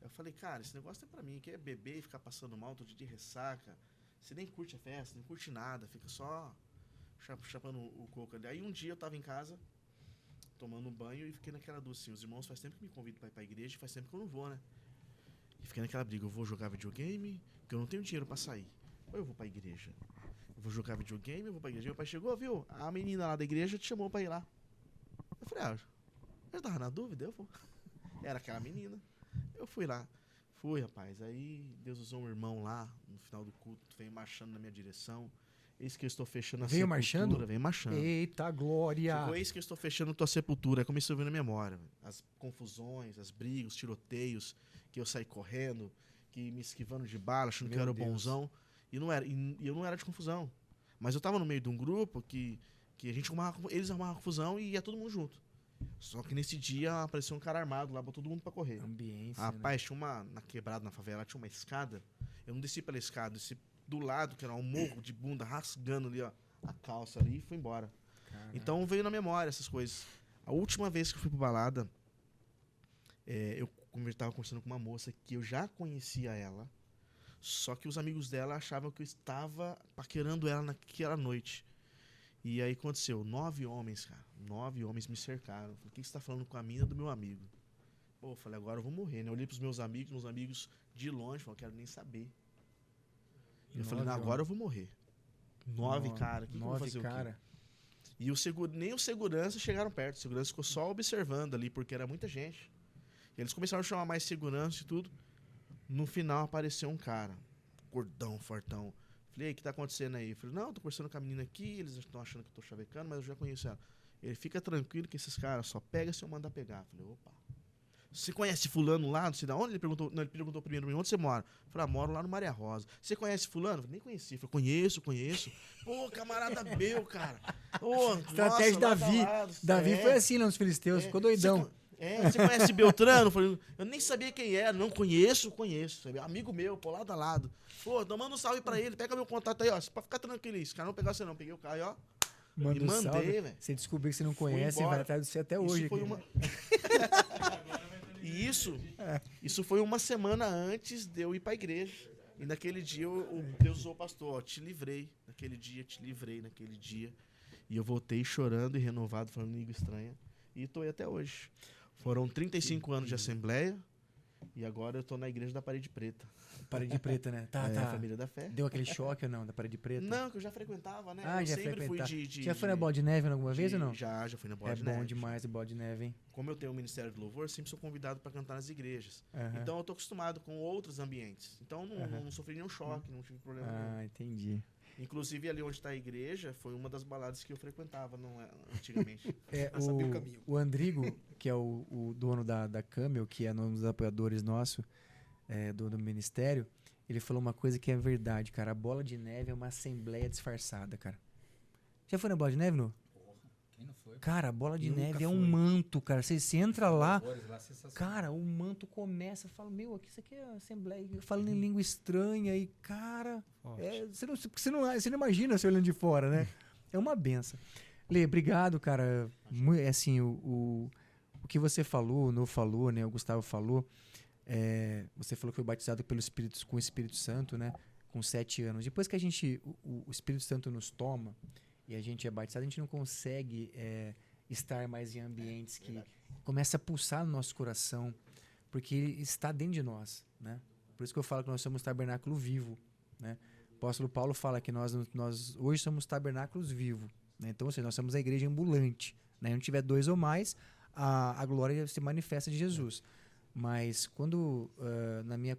Eu falei, cara, esse negócio é pra mim, que é beber e ficar passando mal todo dia de ressaca. Você nem curte a festa, não curte nada, fica só chapando o coco ali. Aí um dia eu tava em casa, tomando um banho e fiquei naquela dúvida assim, os irmãos faz tempo que me convidam pra ir pra igreja e faz tempo que eu não vou, né? E fiquei naquela briga, eu vou jogar videogame, porque eu não tenho dinheiro pra sair. Ou eu vou pra igreja. Eu vou jogar videogame, eu vou pra igreja. Meu pai chegou, viu? A menina lá da igreja te chamou pra ir lá. Eu falei, eu tava na dúvida, eu vou. Era aquela menina. Eu fui lá. Fui, rapaz. Aí Deus usou um irmão lá, no final do culto, veio marchando na minha direção. Eis que eu estou fechando a Veio sepultura. marchando? Veio marchando. Eita, glória! Chegou, eis que eu estou fechando tua sepultura. Aí comecei a ouvir na memória. As confusões, as brigas, os tiroteios, que eu saí correndo, que me esquivando de bala, achando que eu Meu era o Deus. bonzão. E eu não era de confusão. Mas eu tava no meio de um grupo que eles arrumavam confusão e ia todo mundo junto. Só que nesse dia apareceu um cara armado lá, botou todo mundo pra correr. Ambiência, Rapaz, tinha na quebrada, na favela, tinha uma escada. Eu não desci pela escada, desci do lado, que era um morro de bunda, rasgando ali, ó, a calça ali e fui embora. Caraca. Então veio na memória essas coisas. A última vez que eu fui pra balada, eu tava conversando com uma moça que eu já conhecia ela, só que os amigos dela achavam que eu estava paquerando ela naquela noite. E aí aconteceu, 9 homens, cara. 9 homens me cercaram. Falei, o que você tá falando com a mina do meu amigo? Pô, eu falei, agora eu vou morrer, né? Eu olhei pros meus amigos de longe, falaram, quero nem saber. E eu falei, não, agora eu vou morrer. 9 cara, o que eu vou fazer o quê? E nem os seguranças chegaram perto. O segurança ficou só observando ali, porque era muita gente. E eles começaram a chamar mais segurança e tudo. No final apareceu um cara, gordão, fortão. Falei, o que tá acontecendo aí? Eu falei, não, tô conversando com a menina aqui, eles estão achando que eu tô chavecando, mas eu já conheço ela. Ele, fica tranquilo que esses caras só pegam se eu mandar pegar. Eu falei, opa. você conhece fulano lá, não sei de onde? Ele perguntou primeiro pra mim, onde você mora? Eu falei, moro lá no Maria Rosa. Você conhece fulano? Eu falei, nem conheci. Eu falei, conheço. Pô, camarada meu, cara. Ô, Estratégia nossa, Davi. lado, Davi foi assim lá nos Filisteus, ficou doidão. Você conhece Beltrano? Eu falei, eu nem sabia quem era. Não, conheço. Sabe? Amigo meu, pô, lado a lado. Pô, então manda um salve pra ele, pega meu contato aí, ó. Pra ficar tranquilo aí. Esse cara não pegar você não. Peguei o cara aí, ó. Manda e mandei, velho. Você descobriu que você não Fui conhece, embora. vai atrás de você até hoje. Isso foi aqui. uma... E isso foi uma semana antes de eu ir pra igreja. E naquele dia Deus usou o pastor, ó, te livrei. Naquele dia. E eu voltei chorando e renovado, falando língua estranha. E tô aí até hoje. Foram 35 anos de assembleia. E agora eu tô na igreja da Parede Preta. Parede Preta, né? Tá. A família da fé. Deu aquele choque ou não, da Parede Preta? Não, que eu já frequentava, né? Ah, eu já sempre frequentava. fui Já foi na Bola de Neve alguma vez ou não? Já fui na Bola de É Neve. bom demais a Bola de Neve, hein? Como eu tenho o Ministério do Louvor, sempre sou convidado para cantar nas igrejas. Aham. Então eu tô acostumado com outros ambientes. Então não sofri nenhum choque, não tive problema nenhum. Ah, entendi. Inclusive ali onde está a igreja foi uma das baladas que eu frequentava antigamente. Eu sabia o caminho. O Andrigo, que é o dono da Camel, que é um dos apoiadores nosso, do ministério, ele falou uma coisa que é verdade, cara. A Bola de Neve é uma assembleia disfarçada, cara. Já foi na Bola de Neve, não? Quem não foi? Cara, a Bola de Nunca Neve é fui. um manto, cara. Você entra lá, Louvores lá, sensacional. cara, o manto começa, fala, isso aqui é assembleia, falando em língua estranha e, cara, você não imagina você olhando de fora, né? É uma benção. Lê, obrigado, cara. Assim, o que você falou, o No falou, né? O Gustavo falou. Você falou que foi batizado com o Espírito Santo, né? Com 7 anos. Depois que o Espírito Santo nos toma e a gente é batizado, a gente não consegue estar mais em ambientes que começa a pulsar no nosso coração, porque ele está dentro de nós, né? Por isso que eu falo que nós somos tabernáculo vivo, né? O apóstolo Paulo fala que nós hoje somos tabernáculos vivos, né? Então, ou seja, nós somos a igreja ambulante, né? Onde tiver 2 ou mais, a glória se manifesta de Jesus. Mas quando, na minha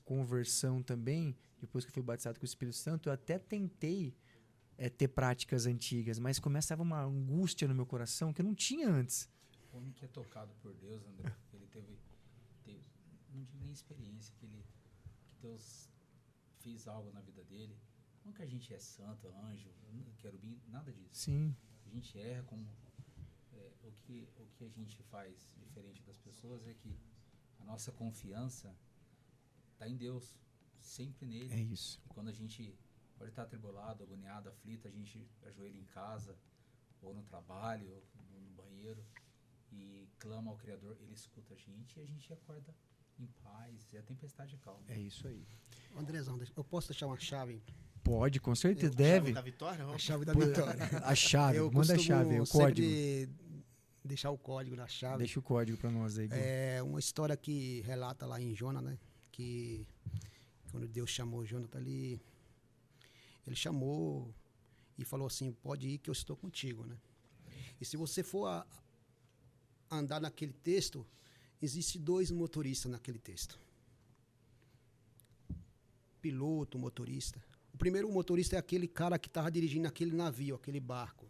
conversão também, depois que eu fui batizado com o Espírito Santo, eu até tentei ter práticas antigas, mas começava uma angústia no meu coração que eu não tinha antes. O homem que é tocado por Deus, André, ele teve não digo nem experiência, que Deus fez algo na vida dele. Não que a gente é santo, anjo, querubim, nada disso. Sim. A gente erra como... o que a gente faz diferente das pessoas é que a nossa confiança está em Deus, sempre nele. É isso. E quando a gente pode estar atribulado, agoniado, aflito, a gente ajoelha em casa, ou no trabalho, ou no banheiro, e clama ao Criador, ele escuta a gente e a gente acorda em paz, e a tempestade calma. É isso aí. Andrezão, eu posso deixar uma chave? Pode, com certeza, Chave deve. da vitória? A chave da vitória. A chave, Eu manda a costumo chave, o sempre código. deixar o código da chave. Deixa o código pra nós aí. Gu. É uma história que relata lá em Jonas, né? Que quando Deus chamou Jonas ali, ele chamou e falou assim, pode ir que eu estou contigo, né? E se você for andar naquele texto, existe 2 motoristas naquele texto. Piloto, motorista. O primeiro motorista é aquele cara que estava dirigindo aquele navio, aquele barco,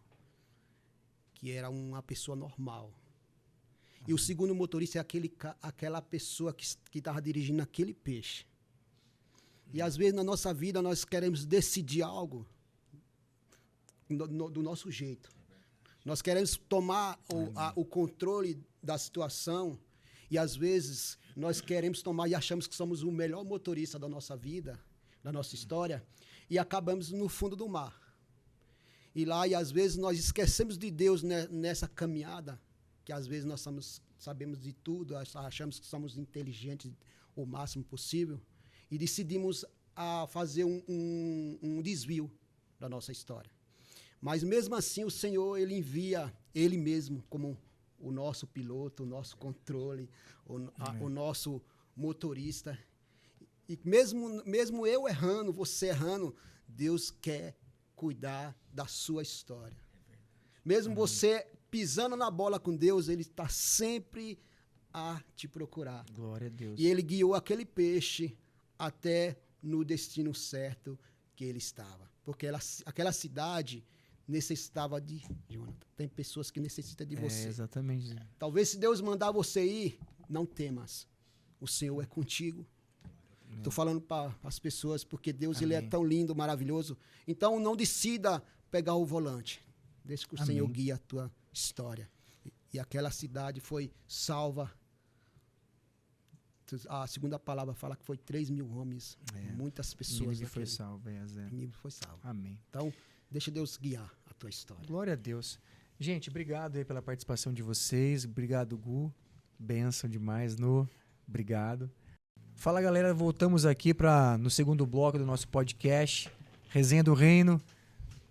que era uma pessoa normal. E o segundo motorista é aquela pessoa que estava dirigindo aquele peixe. E às vezes na nossa vida nós queremos decidir algo do nosso jeito. Nós queremos tomar o controle da situação e às vezes nós queremos tomar e achamos que somos o melhor motorista da nossa vida, da nossa história, e acabamos no fundo do mar. E às vezes nós esquecemos de Deus nessa caminhada, que às vezes nós sabemos de tudo, achamos que somos inteligentes o máximo possível, e decidimos a fazer um desvio da nossa história. Mas mesmo assim o Senhor, Ele envia Ele mesmo como o nosso piloto, o nosso controle, o nosso motorista. E mesmo eu errando, você errando, Deus quer cuidar da sua história. Mesmo você pisando na bola com Deus, Ele está sempre a te procurar. Glória a Deus. E Ele guiou aquele peixe até no destino certo que ele estava. Porque aquela cidade necessitava de Jonathan. Tem pessoas que necessitam de você. Exatamente. Talvez se Deus mandar você ir, não temas. O Senhor é contigo. Estou falando para as pessoas, porque Deus ele é Amém. tão lindo, maravilhoso. Então, não decida pegar o volante. Deixa que o Amém. Senhor guie a tua história. E aquela cidade foi salva. A segunda palavra fala que foi 3.000 homens. Muitas pessoas. Nínive foi naquele- salvo, Zé. Nínive foi salvo. Amém. Então, deixa Deus guiar a tua história. Glória a Deus. Gente, obrigado aí pela participação de vocês. Obrigado, Gu. Bênção demais, No. Obrigado. Fala, galera. Voltamos aqui no segundo bloco do nosso podcast, Resenha do Reino.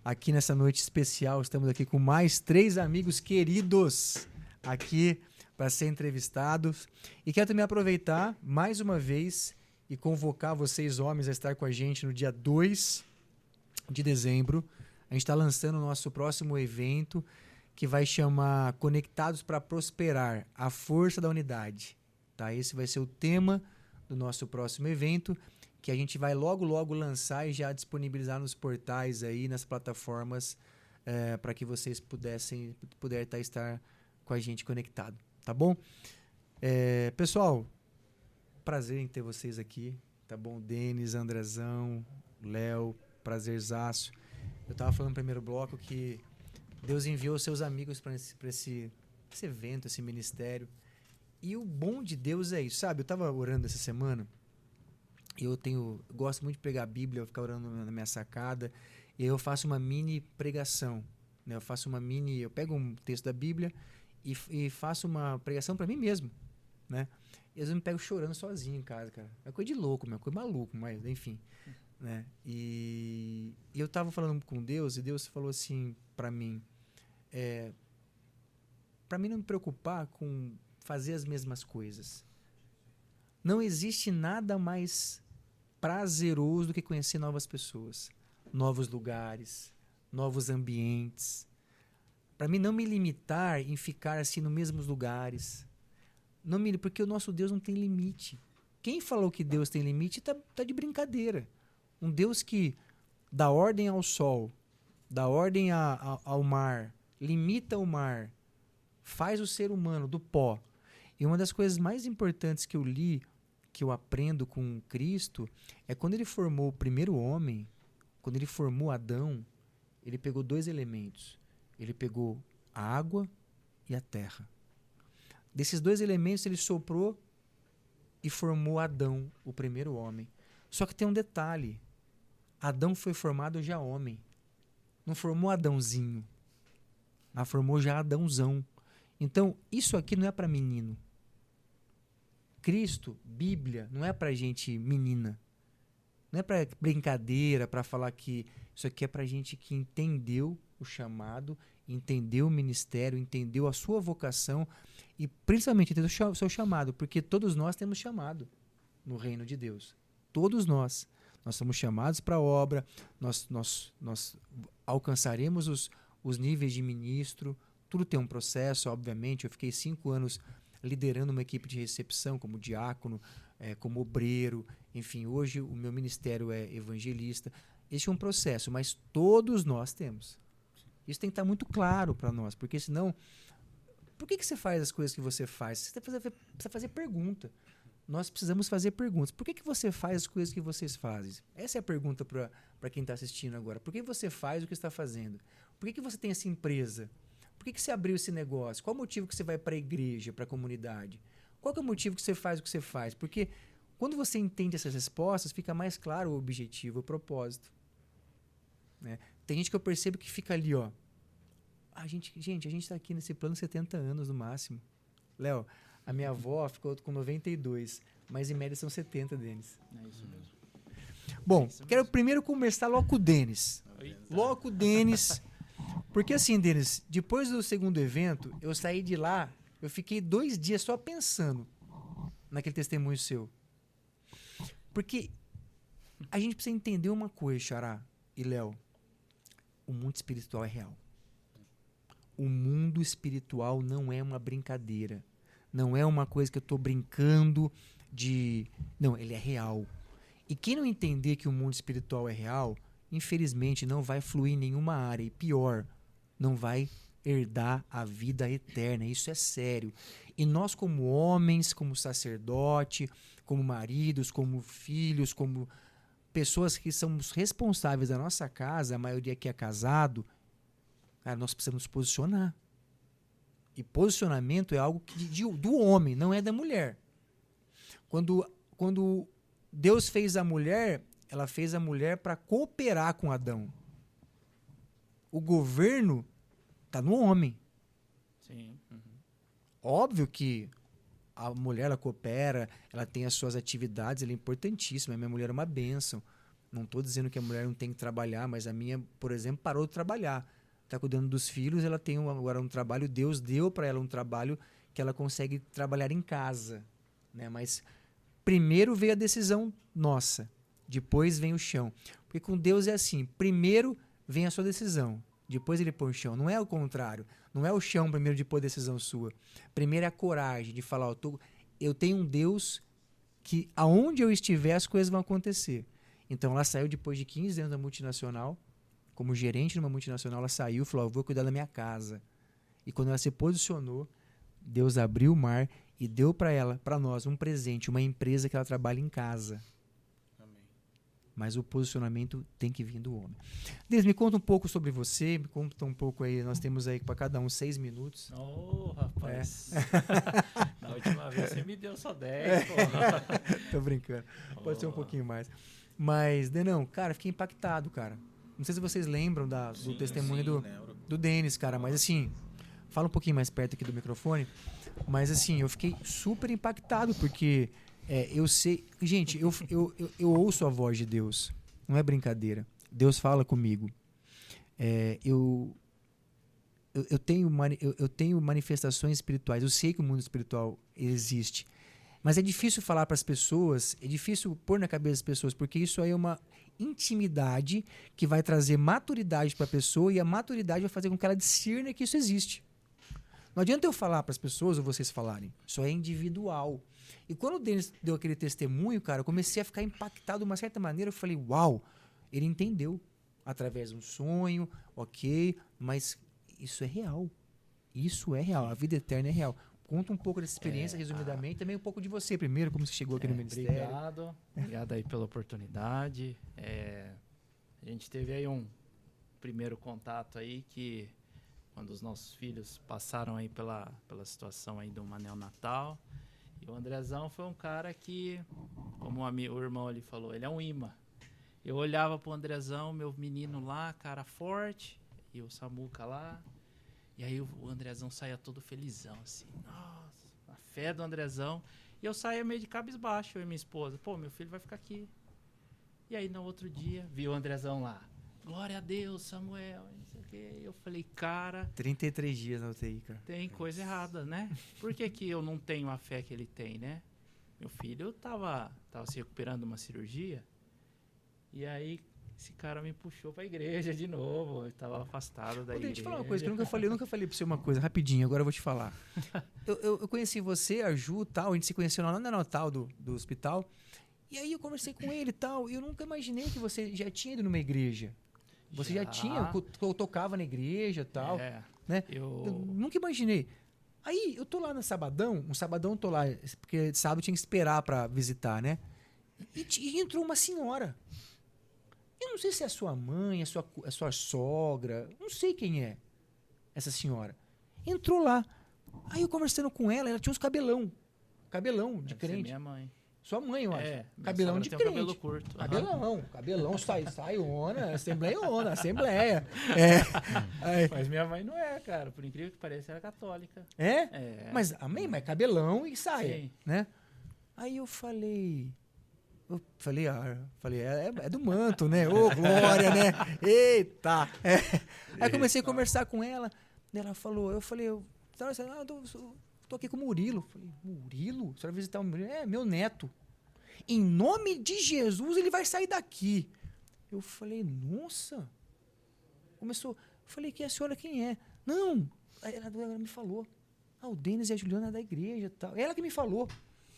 Aqui nessa noite especial, estamos aqui com mais 3 amigos queridos aqui para ser entrevistados. E quero também aproveitar mais uma vez e convocar vocês, homens, a estar com a gente no dia 2 de dezembro. A gente está lançando o nosso próximo evento, que vai chamar Conectados para Prosperar, a Força da Unidade. Tá? Esse vai ser o tema do nosso próximo evento, que a gente vai logo lançar e já disponibilizar nos portais aí, nas plataformas, para que vocês puderem estar com a gente conectado, tá bom? Pessoal, prazer em ter vocês aqui, tá bom? Denis, Andrezão, Léo, prazerzaço. Eu tava falando no primeiro bloco que Deus enviou seus amigos para esse evento, esse ministério. E o bom de Deus é isso, sabe? Eu tava orando essa semana. Eu gosto muito de pregar a Bíblia, eu ficar orando na minha sacada, e eu faço uma mini pregação, né? Eu pego um texto da Bíblia e faço uma pregação para mim mesmo, né? E às vezes eu me pego chorando sozinho em casa, cara. É coisa de louco, é coisa maluco, mas enfim, né? E eu tava falando com Deus, e Deus falou assim para mim, para mim não me preocupar com fazer as mesmas coisas. Não existe nada mais prazeroso do que conhecer novas pessoas, novos lugares, novos ambientes. Para mim não me limitar em ficar assim nos mesmos lugares. Porque o nosso Deus não tem limite. Quem falou que Deus tem limite tá de brincadeira. Um Deus que dá ordem ao sol, dá ordem ao mar, limita o mar, faz o ser humano do pó. E uma das coisas mais importantes que eu li, que eu aprendo com Cristo, é quando ele formou o primeiro homem, quando ele formou Adão, ele pegou 2 elementos. Ele pegou a água e a terra. Desses 2 elementos ele soprou e formou Adão, o primeiro homem. Só que tem um detalhe. Adão foi formado já homem. Não formou Adãozinho. Mas formou já Adãozão. Então, isso aqui não é para menino. Cristo, Bíblia, não é para gente menina. Não é para brincadeira, para falar que isso aqui é para gente que entendeu o chamado, entendeu o ministério, entendeu a sua vocação e principalmente entendeu o seu chamado, porque todos nós temos chamado no reino de Deus. Todos nós. Nós somos chamados para a obra, nós alcançaremos os níveis de ministro, tudo tem um processo, obviamente. Eu fiquei 5 anos liderando uma equipe de recepção como diácono, como obreiro, enfim, hoje o meu ministério é evangelista. Esse é um processo, mas todos nós temos. Isso tem que estar muito claro para nós, porque senão, por que você faz as coisas que você faz? Você precisa fazer pergunta. Nós precisamos fazer perguntas. Por que você faz as coisas que vocês fazem? Essa é a pergunta para quem está assistindo agora. Por que você faz o que está fazendo? Por que você tem essa empresa? Por que você abriu esse negócio? Qual o motivo que você vai para a igreja, para a comunidade? Qual que é o motivo que você faz o que você faz? Porque quando você entende essas respostas, fica mais claro o objetivo, o propósito. Né? Tem gente que eu percebo que fica ali, ó. A gente está aqui nesse plano 70 anos no máximo. Léo, a minha avó ficou com 92, mas em média são 70, Denis. É isso mesmo. Bom, quero primeiro começar logo com o Denis. Logo com o Denis. Porque assim, Denis, depois do segundo evento, eu saí de lá, eu fiquei 2 dias só pensando naquele testemunho seu. Porque a gente precisa entender uma coisa, Xará e Léo. O mundo espiritual é real. O mundo espiritual não é uma brincadeira. Não é uma coisa que eu estou brincando de... Não, ele é real. E quem não entender que o mundo espiritual é real, infelizmente não vai fluir em nenhuma área. E pior, não vai herdar a vida eterna. Isso é sério. E nós, como homens, como sacerdote, como maridos, como filhos, como pessoas que somos responsáveis da nossa casa, a maioria que é casado, cara, nós precisamos nos posicionar. E posicionamento é algo do homem, não é da mulher. Quando Deus fez a mulher, ela fez a mulher para cooperar com Adão. O governo está no homem. Sim. Óbvio que a mulher, ela coopera, ela tem as suas atividades, ela é importantíssima. A minha mulher é uma bênção. Não estou dizendo que a mulher não tem que trabalhar, mas a minha, por exemplo, parou de trabalhar. Está cuidando dos filhos, ela tem agora um trabalho, Deus deu para ela um trabalho que ela consegue trabalhar em casa, né? Mas primeiro veio a decisão nossa, depois vem o chão. Porque com Deus é assim, primeiro vem a sua decisão, depois ele põe o chão. Não é o contrário, não é o chão primeiro depois a decisão sua. Primeiro é a coragem de falar, eu tenho um Deus que aonde eu estiver as coisas vão acontecer. Então ela saiu depois de 15 anos da multinacional, como gerente numa multinacional, ela saiu e falou, eu vou cuidar da minha casa. E quando ela se posicionou, Deus abriu o mar e deu para nós um presente, uma empresa que ela trabalha em casa. Amém. Mas o posicionamento tem que vir do homem. Deus, me conta um pouco sobre você, me conta um pouco aí, nós temos aí para cada um 6 minutos. Rapaz. Na última vez você me deu só 10, pô. Tô brincando, pode ser um pouquinho mais. Mas, Denão, cara, fiquei impactado, cara. Não sei se vocês lembram do testemunho do Denis, cara, mas assim, fala um pouquinho mais perto aqui do microfone, mas assim, eu fiquei super impactado, porque eu sei... Gente, eu ouço a voz de Deus, não é brincadeira. Deus fala comigo. Eu tenho manifestações espirituais, eu sei que o mundo espiritual existe, mas é difícil falar para as pessoas, é difícil pôr na cabeça das pessoas, porque isso aí é uma intimidade que vai trazer maturidade para a pessoa, e a maturidade vai fazer com que ela discirna que isso existe. Não adianta eu falar para as pessoas ou vocês falarem, isso é individual. E quando o Denis deu aquele testemunho, cara, eu comecei a ficar impactado de uma certa maneira. Eu falei, uau, ele entendeu através de um sonho, ok, mas isso é real. Isso é real, a vida eterna é real. Conta um pouco dessa experiência, resumidamente, também um pouco de você primeiro, como você chegou aqui no ministério. Obrigado aí pela oportunidade. A gente teve aí um primeiro contato aí que quando os nossos filhos passaram aí pela situação aí do neonatal, e o Andrezão foi um cara que, como o irmão ali falou, ele é um imã. Eu olhava pro Andrezão, meu menino lá, cara forte, e o Samuca lá. E aí o Andrezão saía todo felizão, assim. Nossa, a fé do Andrezão. E eu saía meio de cabisbaixo, eu e minha esposa. Pô, meu filho vai ficar aqui. E aí no outro dia, vi o Andrezão lá. Glória a Deus, Samuel, não sei o quê. Eu falei, cara... 33 dias na UTI, cara. Tem coisa errada, né? Por que eu não tenho a fé que ele tem, né? Meu filho tava se recuperando de uma cirurgia. E aí... Esse cara me puxou pra igreja de novo. Eu tava afastado da igreja. Deixa eu te falar uma coisa que eu nunca falei pra você uma coisa, rapidinho, agora eu vou te falar. Eu conheci você, a Ju e tal, a gente se conheceu lá no Natal do hospital. E aí eu conversei com ele e tal, e eu nunca imaginei que você já tinha ido numa igreja. Você já tinha, eu tocava na igreja e tal. Né? Eu nunca imaginei. Aí eu tô lá no sabadão, um sabadão eu tô lá, porque sábado tinha que esperar pra visitar, né? E entrou uma senhora. Eu não sei se é a sua mãe, a sua sogra, não sei quem é essa senhora. Entrou lá. Aí eu conversando com ela tinha uns cabelão de crente. Minha mãe. Sua mãe, eu acho. Cabelão de tem crente. Cabelo curto. Cabelão, saiona, assembleia. Mas minha mãe não é, cara. Por incrível que pareça, ela é católica. É? Mas amém, mas cabelão e saia, Sim. né? Aí eu falei, é do manto, né? Ô, glória, né? Eita! Aí comecei a conversar com ela. Ela falou, eu tô aqui com o Murilo. Falei, Murilo? Você vai visitar o Murilo? É, meu neto. Em nome de Jesus, ele vai sair daqui. Eu falei, nossa. Começou, falei, quem é a senhora, quem é? Não. Aí ela me falou, o Denis e a Juliana da igreja e tal. Ela que me falou.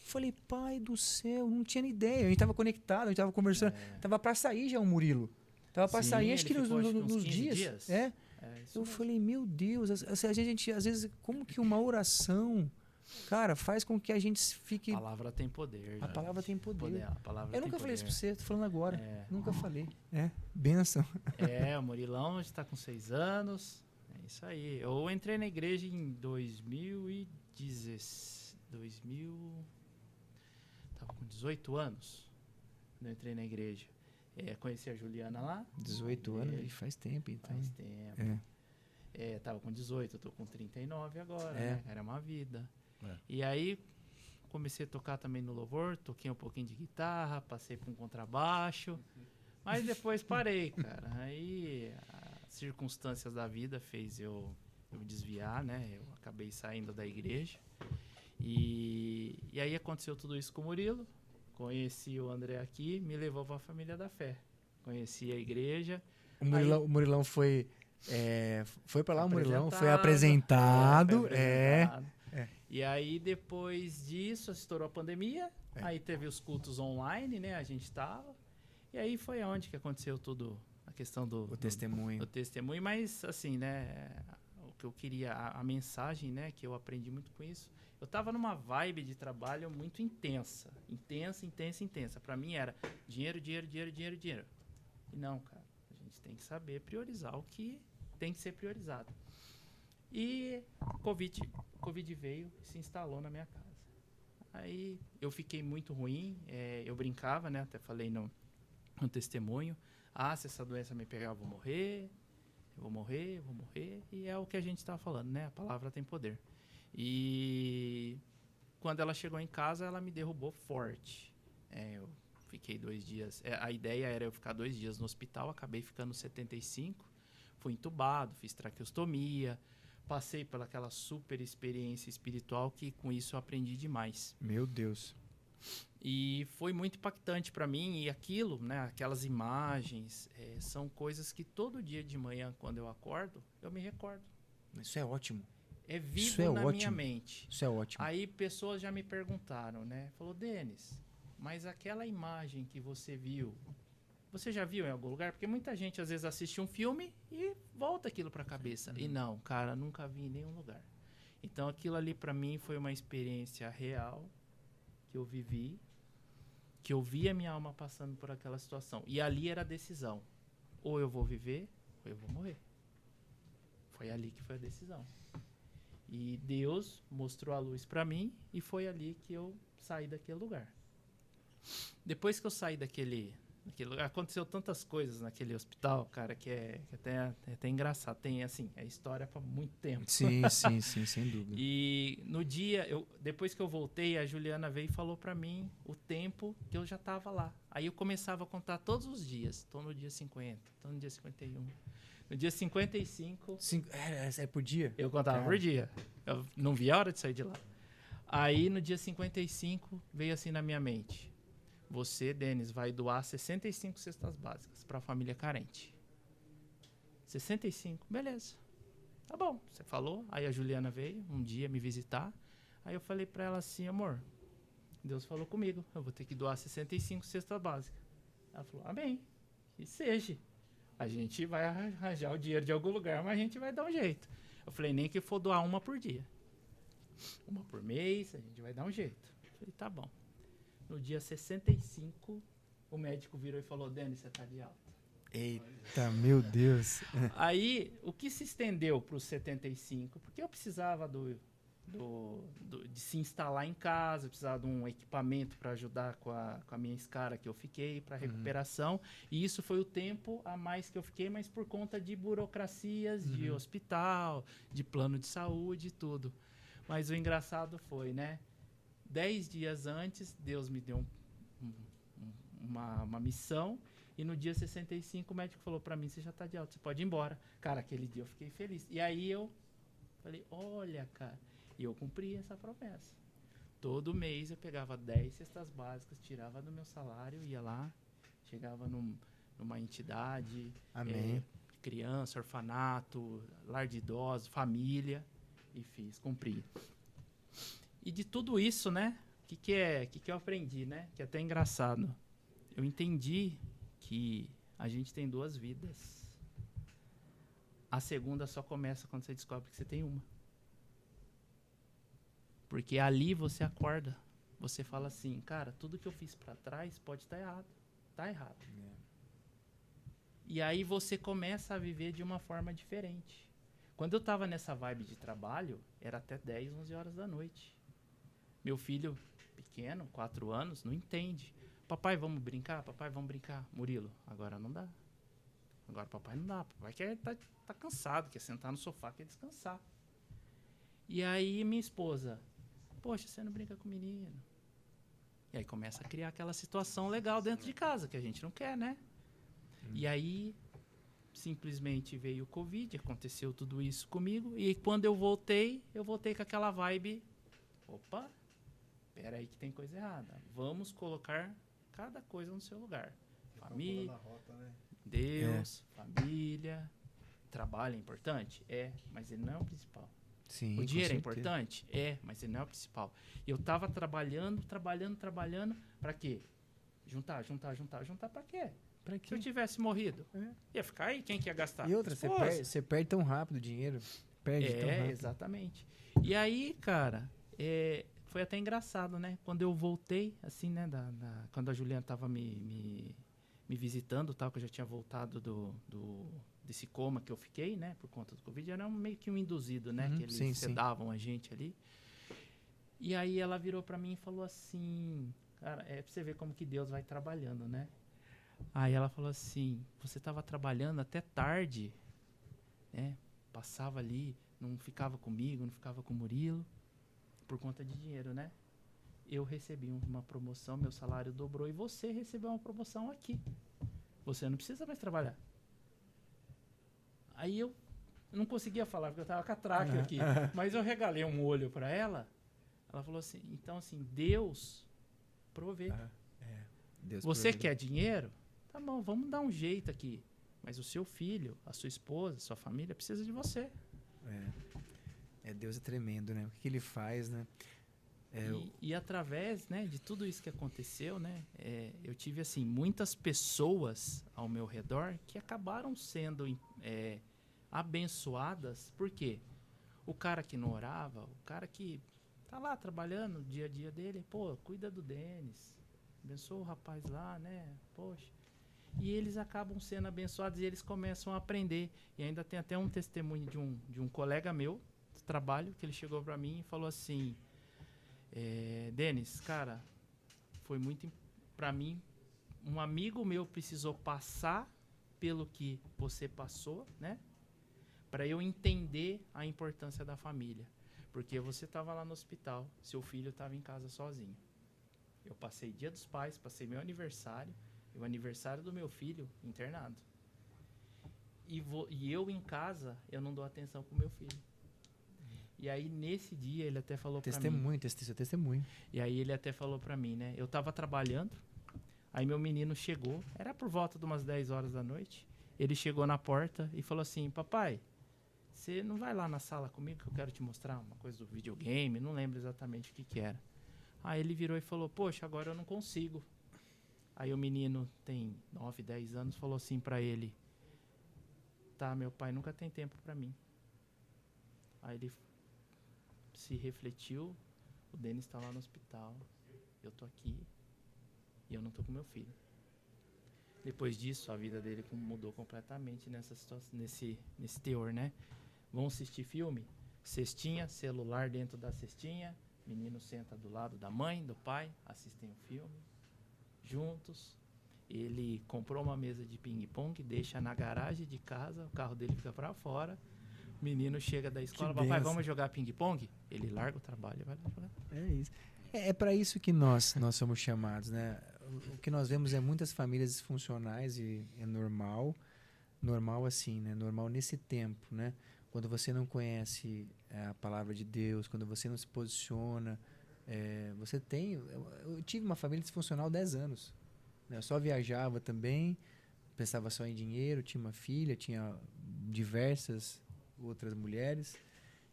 Falei, pai do céu, não tinha nem ideia. A gente tava conectado, a gente tava conversando. Tava pra sair já o Murilo. Tava pra sair, acho que nos dias. isso Eu mesmo. falei, meu Deus, a gente, às vezes, como que uma oração, cara, faz com que a gente fique... A palavra tem poder. A palavra tem poder. A palavra Eu tem nunca falei isso pra poder. você, tô falando agora. É. Nunca falei. Bênção. O Murilão está com 6 anos. É isso aí. Eu entrei na igreja em 2016. Tava com 18 anos quando eu entrei na igreja. Conheci a Juliana lá. 18 anos, e faz tempo, então. Faz tempo. Tava com 18, eu tô com 39 agora, né? Era uma vida. E aí comecei a tocar também no louvor, toquei um pouquinho de guitarra, passei por um contrabaixo, mas depois parei, cara. Aí as circunstâncias da vida fez eu me desviar, né? Eu acabei saindo da igreja. E aí aconteceu tudo isso com o Murilo. Conheci o André aqui, me levou para a família da fé. Conheci a igreja. O Murilão foi para lá, o Murilão foi apresentado. apresentado. E aí, depois disso, estourou a pandemia. Aí teve os cultos online, né? A gente tava. E aí foi onde que aconteceu tudo, a questão do testemunho. do testemunho. Mas, assim, né? O que eu queria, a mensagem, né? Que eu aprendi muito com isso. Eu tava numa vibe de trabalho muito intensa. Intensa. Pra mim era dinheiro. E não, cara. A gente tem que saber priorizar o que tem que ser priorizado. E Covid veio e se instalou na minha casa. Aí eu fiquei muito ruim, eu brincava, né? Até falei no testemunho. Se essa doença me pegar, eu vou morrer. E é o que a gente estava falando, né? A palavra tem poder. E quando ela chegou em casa, ela me derrubou forte. Eu fiquei 2 dias. A ideia era eu ficar 2 dias no hospital, acabei ficando 75. Fui entubado, fiz traqueostomia. Passei pelaquela super experiência espiritual que com isso eu aprendi demais. Meu Deus. E foi muito impactante para mim. E aquilo, né, aquelas imagens, são coisas que todo dia de manhã, quando eu acordo, eu me recordo. Isso é ótimo. É vivo Isso é na ótimo. minha mente. Isso é ótimo. Aí pessoas já me perguntaram, né? Falou, Denis, mas aquela imagem que você viu, você já viu em algum lugar? Porque muita gente às vezes assiste um filme e volta aquilo para a cabeça. E não, cara, nunca vi em nenhum lugar. Então aquilo ali para mim foi uma experiência real que eu vivi, que eu vi a minha alma passando por aquela situação. E ali era a decisão. Ou eu vou viver, ou eu vou morrer. Foi ali que foi a decisão. E Deus mostrou a luz para mim e foi ali que eu saí daquele lugar. Depois que eu saí daquele lugar, aconteceu tantas coisas naquele hospital, cara, que é até engraçado. Tem, assim, é história para muito tempo. Sim, sem dúvida. E no dia, depois que eu voltei, a Juliana veio e falou para mim o tempo que eu já estava lá. Aí eu começava a contar todos os dias. Estou no dia 50, estou no dia 51. No dia 55... É por dia? Eu contava por dia. Eu não via a hora de sair de lá. Aí, no dia 55, veio assim na minha mente. Você, Denis, vai doar 65 cestas básicas para a família carente. 65, beleza. Tá bom, você falou. Aí a Juliana veio um dia me visitar. Aí eu falei para ela assim, amor, Deus falou comigo, eu vou ter que doar 65 cestas básicas. Ela falou, amém, que seja. A gente vai arranjar o dinheiro de algum lugar, mas a gente vai dar um jeito. Eu falei, nem que for doar 1 por dia. 1 por mês, a gente vai dar um jeito. Eu falei, tá bom. No dia 65, o médico virou e falou, Denis, você tá de alta. Eita, meu Deus. Aí, o que se estendeu para os 75? Porque eu precisava de se instalar em casa, eu precisava de um equipamento para ajudar com a minha escara que eu fiquei, para recuperação. E isso foi o tempo a mais que eu fiquei, mas por conta de burocracias, de hospital, de plano de saúde e tudo. Mas o engraçado foi, né? 10 dias antes, Deus me deu uma missão. E no dia 65, o médico falou para mim, você já tá de alta, você pode ir embora. Cara, aquele dia eu fiquei feliz. E aí eu falei, olha, cara... E eu cumpri essa promessa. Todo mês eu pegava 10 cestas básicas, tirava do meu salário, ia lá, chegava numa entidade, Amém. Criança, orfanato, lar de idosos, família, e cumpri. E de tudo isso, né, o que eu aprendi, né, que é até engraçado. Eu entendi que a gente tem 2 vidas. A segunda só começa quando você descobre que você tem uma. Porque ali você acorda. Você fala assim, cara, tudo que eu fiz pra trás pode estar errado. Tá errado. E aí você começa a viver de uma forma diferente. Quando eu tava nessa vibe de trabalho, era até 10, 11 horas da noite. Meu filho pequeno, 4 anos, não entende. Papai, vamos brincar? Papai, vamos brincar. Murilo, agora não dá. Agora papai não dá. Papai tá cansado, quer sentar no sofá, quer descansar. E aí minha esposa, poxa, você não brinca com o menino. E aí começa a criar aquela situação legal dentro de casa, que a gente não quer, né? E aí, simplesmente veio o Covid, aconteceu tudo isso comigo. E quando eu voltei com aquela vibe, opa, pera aí que tem coisa errada. Vamos colocar cada coisa no seu lugar. Família, Deus, família, trabalho é importante? É, mas ele não é o principal. Sim, O dinheiro é com certeza. importante? É, mas ele não é o principal. Eu tava trabalhando pra quê? Juntar pra quê? Pra Se eu quê? tivesse morrido, É. ia ficar aí, quem que ia gastar? E outra, Esposa. você perde tão rápido o dinheiro. Perde tão rápido. Exatamente. E aí, cara, foi até engraçado, né? Quando eu voltei, assim, né? Quando a Juliana tava me visitando, tal, que eu já tinha voltado desse coma que eu fiquei, né? Por conta do Covid, era meio que um induzido, né? Uhum, Que eles sim. sedavam a gente ali. E aí ela virou pra mim e falou assim, cara, pra você ver como que Deus vai trabalhando, né? Aí ela falou assim, você tava trabalhando até tarde, né? Passava ali, não ficava comigo, não ficava com o Murilo, por conta de dinheiro, né? Eu recebi uma promoção, meu salário dobrou e você recebeu uma promoção aqui. Você não precisa mais trabalhar. Aí eu não conseguia falar, porque eu tava com a traque aqui. Mas eu regalei um olho para ela. Ela falou assim, então assim, Deus provê. Deus Você provê. quer dinheiro? Tá bom, vamos dar um jeito aqui. Mas o seu filho, a sua esposa, a sua família precisa de você. Deus é tremendo, né? O que ele faz, né? E através, né, de tudo isso que aconteceu, né, eu tive assim muitas pessoas ao meu redor que acabaram sendo abençoadas. Por quê? O cara que não orava, o cara que tá lá trabalhando o dia a dia dele, pô, cuida do Denis, abençoa o rapaz lá, né, poxa. E eles acabam sendo abençoados e eles começam a aprender. E ainda tem até um testemunho de um colega meu de trabalho, que ele chegou para mim e falou assim, Denis, cara, foi muito para mim, um amigo meu precisou passar pelo que você passou, né? Para eu entender a importância da família. Porque você estava lá no hospital, seu filho estava em casa sozinho. Eu passei Dia dos Pais, passei meu aniversário, e o aniversário do meu filho internado. E eu em casa, eu não dou atenção pro meu filho. E aí, nesse dia, ele até falou pra mim... Seu testemunho. E aí, ele até falou pra mim, né? Eu tava trabalhando, aí meu menino chegou, era por volta de umas 10 horas da noite. Ele chegou na porta e falou assim, papai, você não vai lá na sala comigo que eu quero te mostrar uma coisa do videogame? Não lembro exatamente o que era. Aí ele virou e falou, poxa, agora eu não consigo. Aí o menino tem 9, 10 anos, falou assim pra ele, tá, meu pai nunca tem tempo pra mim. Aí ele se refletiu, o Denis tá lá no hospital, eu tô aqui e eu não tô com meu filho. Depois disso, a vida dele mudou completamente nessa situação, nesse teor, né? Vão assistir filme? Cestinha, celular dentro da cestinha, menino senta do lado da mãe, do pai, assistem o filme, juntos. Ele comprou uma mesa de ping-pong, deixa na garagem de casa, o carro dele fica para fora. O menino chega da escola, papai, vamos jogar ping-pong? Ele larga o trabalho e vai lá jogar. É isso. É para isso que nós somos chamados, né? O que nós vemos é muitas famílias disfuncionais e é normal assim, né? Normal nesse tempo, né? Quando você não conhece a palavra de Deus, quando você não se posiciona, você tem... Eu tive uma família disfuncional 10 anos. Né? Eu só viajava também, pensava só em dinheiro, tinha uma filha, tinha diversas outras mulheres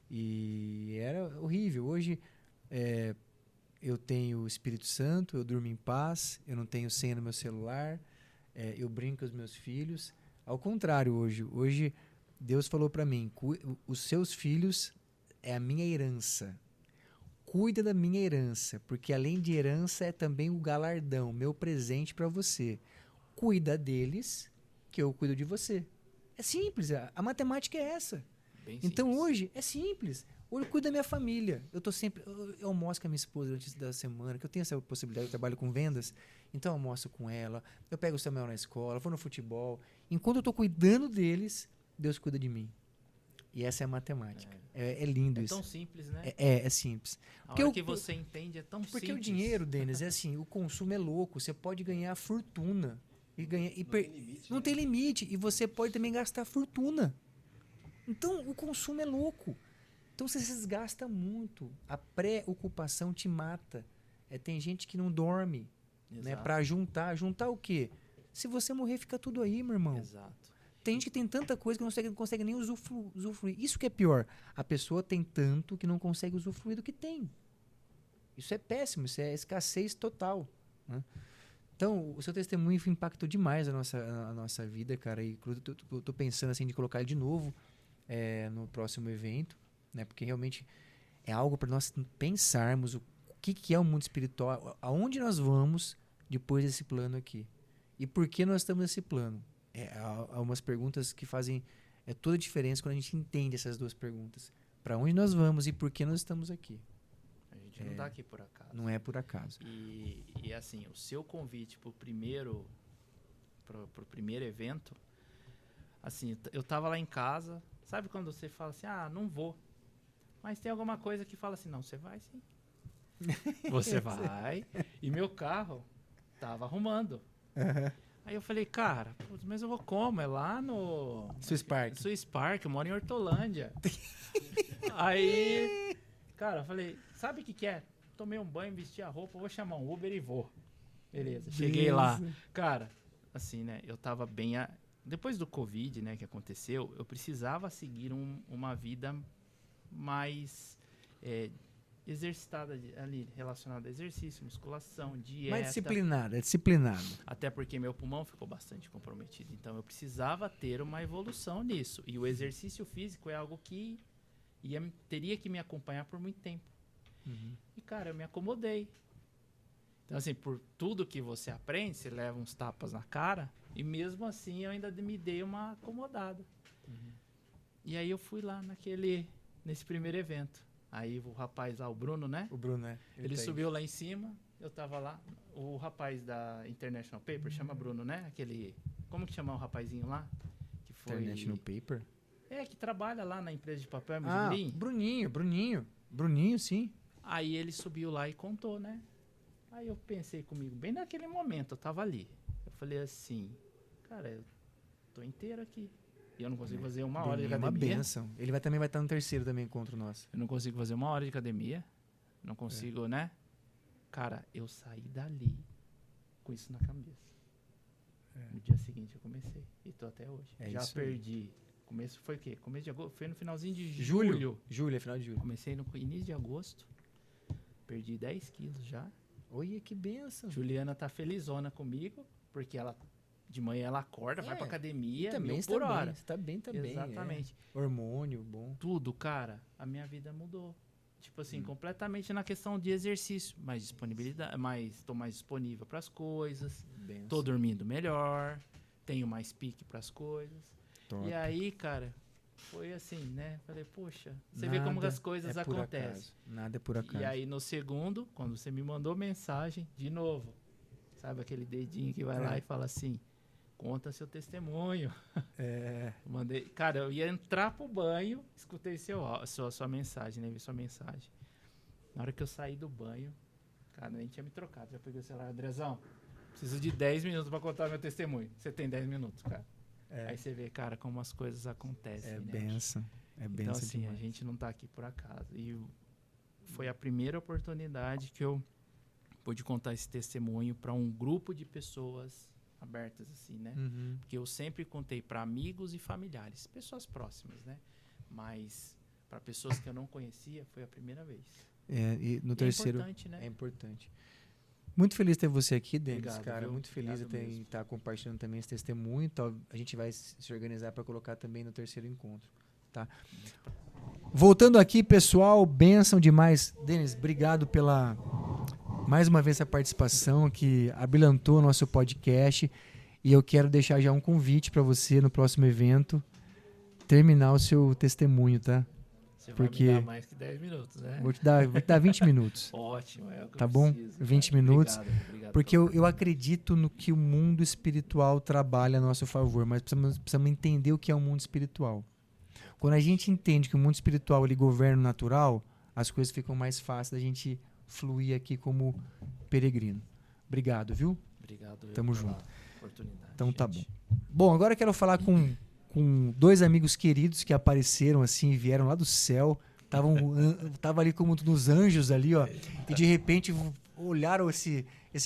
e era horrível. Hoje eu tenho o Espírito Santo, eu durmo em paz, eu não tenho senha no meu celular, eu brinco com os meus filhos. Ao contrário, hoje Deus falou para mim, os seus filhos é a minha herança. Cuida da minha herança, porque além de herança é também o galardão, meu presente para você. Cuida deles, que eu cuido de você. É simples, a matemática é essa. Bem Então simples. hoje é simples. Hoje eu cuido da minha família. Eu almoço com a minha esposa antes da semana, que eu tenho essa possibilidade, eu trabalho com vendas. Então eu almoço com ela, eu pego o Samuel na escola, vou no futebol. Enquanto eu estou cuidando deles, Deus cuida de mim. E essa é a matemática. É lindo É isso. tão simples, né? É simples. A Porque hora o- que você entende é tão Porque simples. o dinheiro, Denis, é assim, o consumo é louco. Você pode ganhar fortuna. E ganhar, não tem limite. E você pode também gastar fortuna. Então, o consumo é louco. Então, você se desgasta muito. A preocupação te mata. Tem gente que não dorme, né, Exato. para juntar. Juntar o quê? Se você morrer, fica tudo aí, meu irmão. Exato. Tem gente que tem tanta coisa que não consegue nem usufruir. Isso que é pior. A pessoa tem tanto que não consegue usufruir do que tem. Isso é péssimo, isso é escassez total, né? Então, o seu testemunho impactou demais a nossa vida, cara. E eu tô pensando assim de colocar ele de novo no próximo evento, né? Porque realmente é algo para nós pensarmos o que é o mundo espiritual, aonde nós vamos depois desse plano aqui. E por que nós estamos nesse plano? Há umas perguntas que fazem toda a diferença quando a gente entende essas duas perguntas. Para onde nós vamos e por que nós estamos aqui? A gente não tá aqui por acaso. Não é por acaso. E assim, o seu convite pro primeiro evento, assim, eu tava lá em casa, sabe quando você fala assim, não vou. Mas tem alguma coisa que fala assim, não, você vai sim. Você vai. E meu carro tava arrumando. Aí eu falei, cara, putz, mas eu vou como? É lá no Swiss Park. Swiss Park, eu moro em Hortolândia. Aí, cara, eu falei, sabe o que é? Tomei um banho, vesti a roupa, vou chamar um Uber e vou. Beleza, cheguei lá. Cara, assim, né, eu tava bem... Depois do Covid, né, que aconteceu, eu precisava seguir uma vida mais exercitada ali, relacionada a exercício, musculação, dieta. Mais disciplinado. Até porque meu pulmão ficou bastante comprometido. Então eu precisava ter uma evolução nisso. E o exercício físico é algo que teria que me acompanhar por muito tempo. E, cara, eu me acomodei. Então, assim, por tudo que você aprende, você leva uns tapas na cara. E mesmo assim eu ainda me dei uma acomodada. E aí eu fui lá nesse primeiro evento. Aí o rapaz lá, o Bruno, né? O Bruno, né? Ele subiu lá em cima, eu tava lá. O rapaz da International Paper, chama Bruno, né? Como que chama o rapazinho lá? Que foi... International Paper? que trabalha lá na empresa de papel, Bruninho, sim. Aí ele subiu lá e contou, né? Aí eu pensei comigo, bem naquele momento, eu tava ali. Eu falei assim, cara, eu tô inteiro aqui. E eu não consigo fazer uma hora de Bruninho é academia. uma bênção. Ele também vai estar no terceiro também encontro nosso. Eu não consigo fazer uma hora de academia. Não consigo, né? Cara, eu saí dali com isso na cabeça. No dia seguinte eu comecei. E tô até hoje. É Já isso aí. perdi. Começo foi o quê? Começo de agosto. Foi no finalzinho de Julho, é final de julho. Comecei no início de agosto. Perdi 10 quilos já. Olha que benção. Juliana tá felizona comigo. Porque ela de manhã ela acorda, vai pra academia, E também 1000 por hora. Você tá bem também. Exatamente. Hormônio, bom. Tudo, cara, a minha vida mudou. Tipo assim, completamente na questão de exercício. Mais disponibilidade, tô mais disponível para as coisas. Benção. Tô dormindo melhor. Tenho mais pique para as coisas. Top. E aí, cara, foi assim, né? Falei, poxa, você vê como as coisas é por acontecem. acaso. Nada é por acaso. E aí, no segundo, quando você me mandou mensagem, de novo, sabe aquele dedinho que vai lá e fala assim, conta seu testemunho. Mandei, cara, eu ia entrar pro banho, escutei sua mensagem, né? Vi sua mensagem. Na hora que eu saí do banho, cara, nem tinha me trocado. Já peguei o celular, Andrezão, preciso de 10 minutos pra contar meu testemunho. Você tem 10 minutos, cara. Aí você vê, cara, como as coisas acontecem, né? Benção. É benção Então, assim, demais. a gente não tá aqui por acaso. E foi a primeira oportunidade que eu pude contar esse testemunho para um grupo de pessoas abertas, assim, né? Porque eu sempre contei para amigos e familiares, pessoas próximas, né? Mas para pessoas que eu não conhecia, foi a primeira vez. E no terceiro É importante, né? é importante. Muito feliz de ter você aqui, Denis, Obrigado, cara. viu? Muito feliz Obrigado de mesmo. estar compartilhando também esse testemunho. A gente vai se organizar para colocar também no terceiro encontro, tá? Voltando aqui, pessoal, bênção demais. Denis, obrigado pela mais uma vez essa participação que abrilhantou o nosso podcast. E eu quero deixar já um convite para você no próximo evento terminar o seu testemunho, tá? Você Porque- vai me dar mais que 10 minutos, né? Vou te dar 20 minutos. Ótimo, é o que Tá eu bom? preciso, 20 cara. minutos. Obrigado Porque pelo- eu acredito no que o mundo espiritual trabalha a nosso favor, mas precisamos entender o que é o mundo espiritual. Quando a gente entende que o mundo espiritual ele governa o natural, as coisas ficam mais fáceis da gente fluir aqui como peregrino. Obrigado, viu? Obrigado eu Tamo pela junto. oportunidade. Então tá gente. Bom, agora eu quero falar com dois amigos queridos que apareceram assim e vieram lá do céu. Tava ali como nos anjos ali, ó. E de repente olharam esse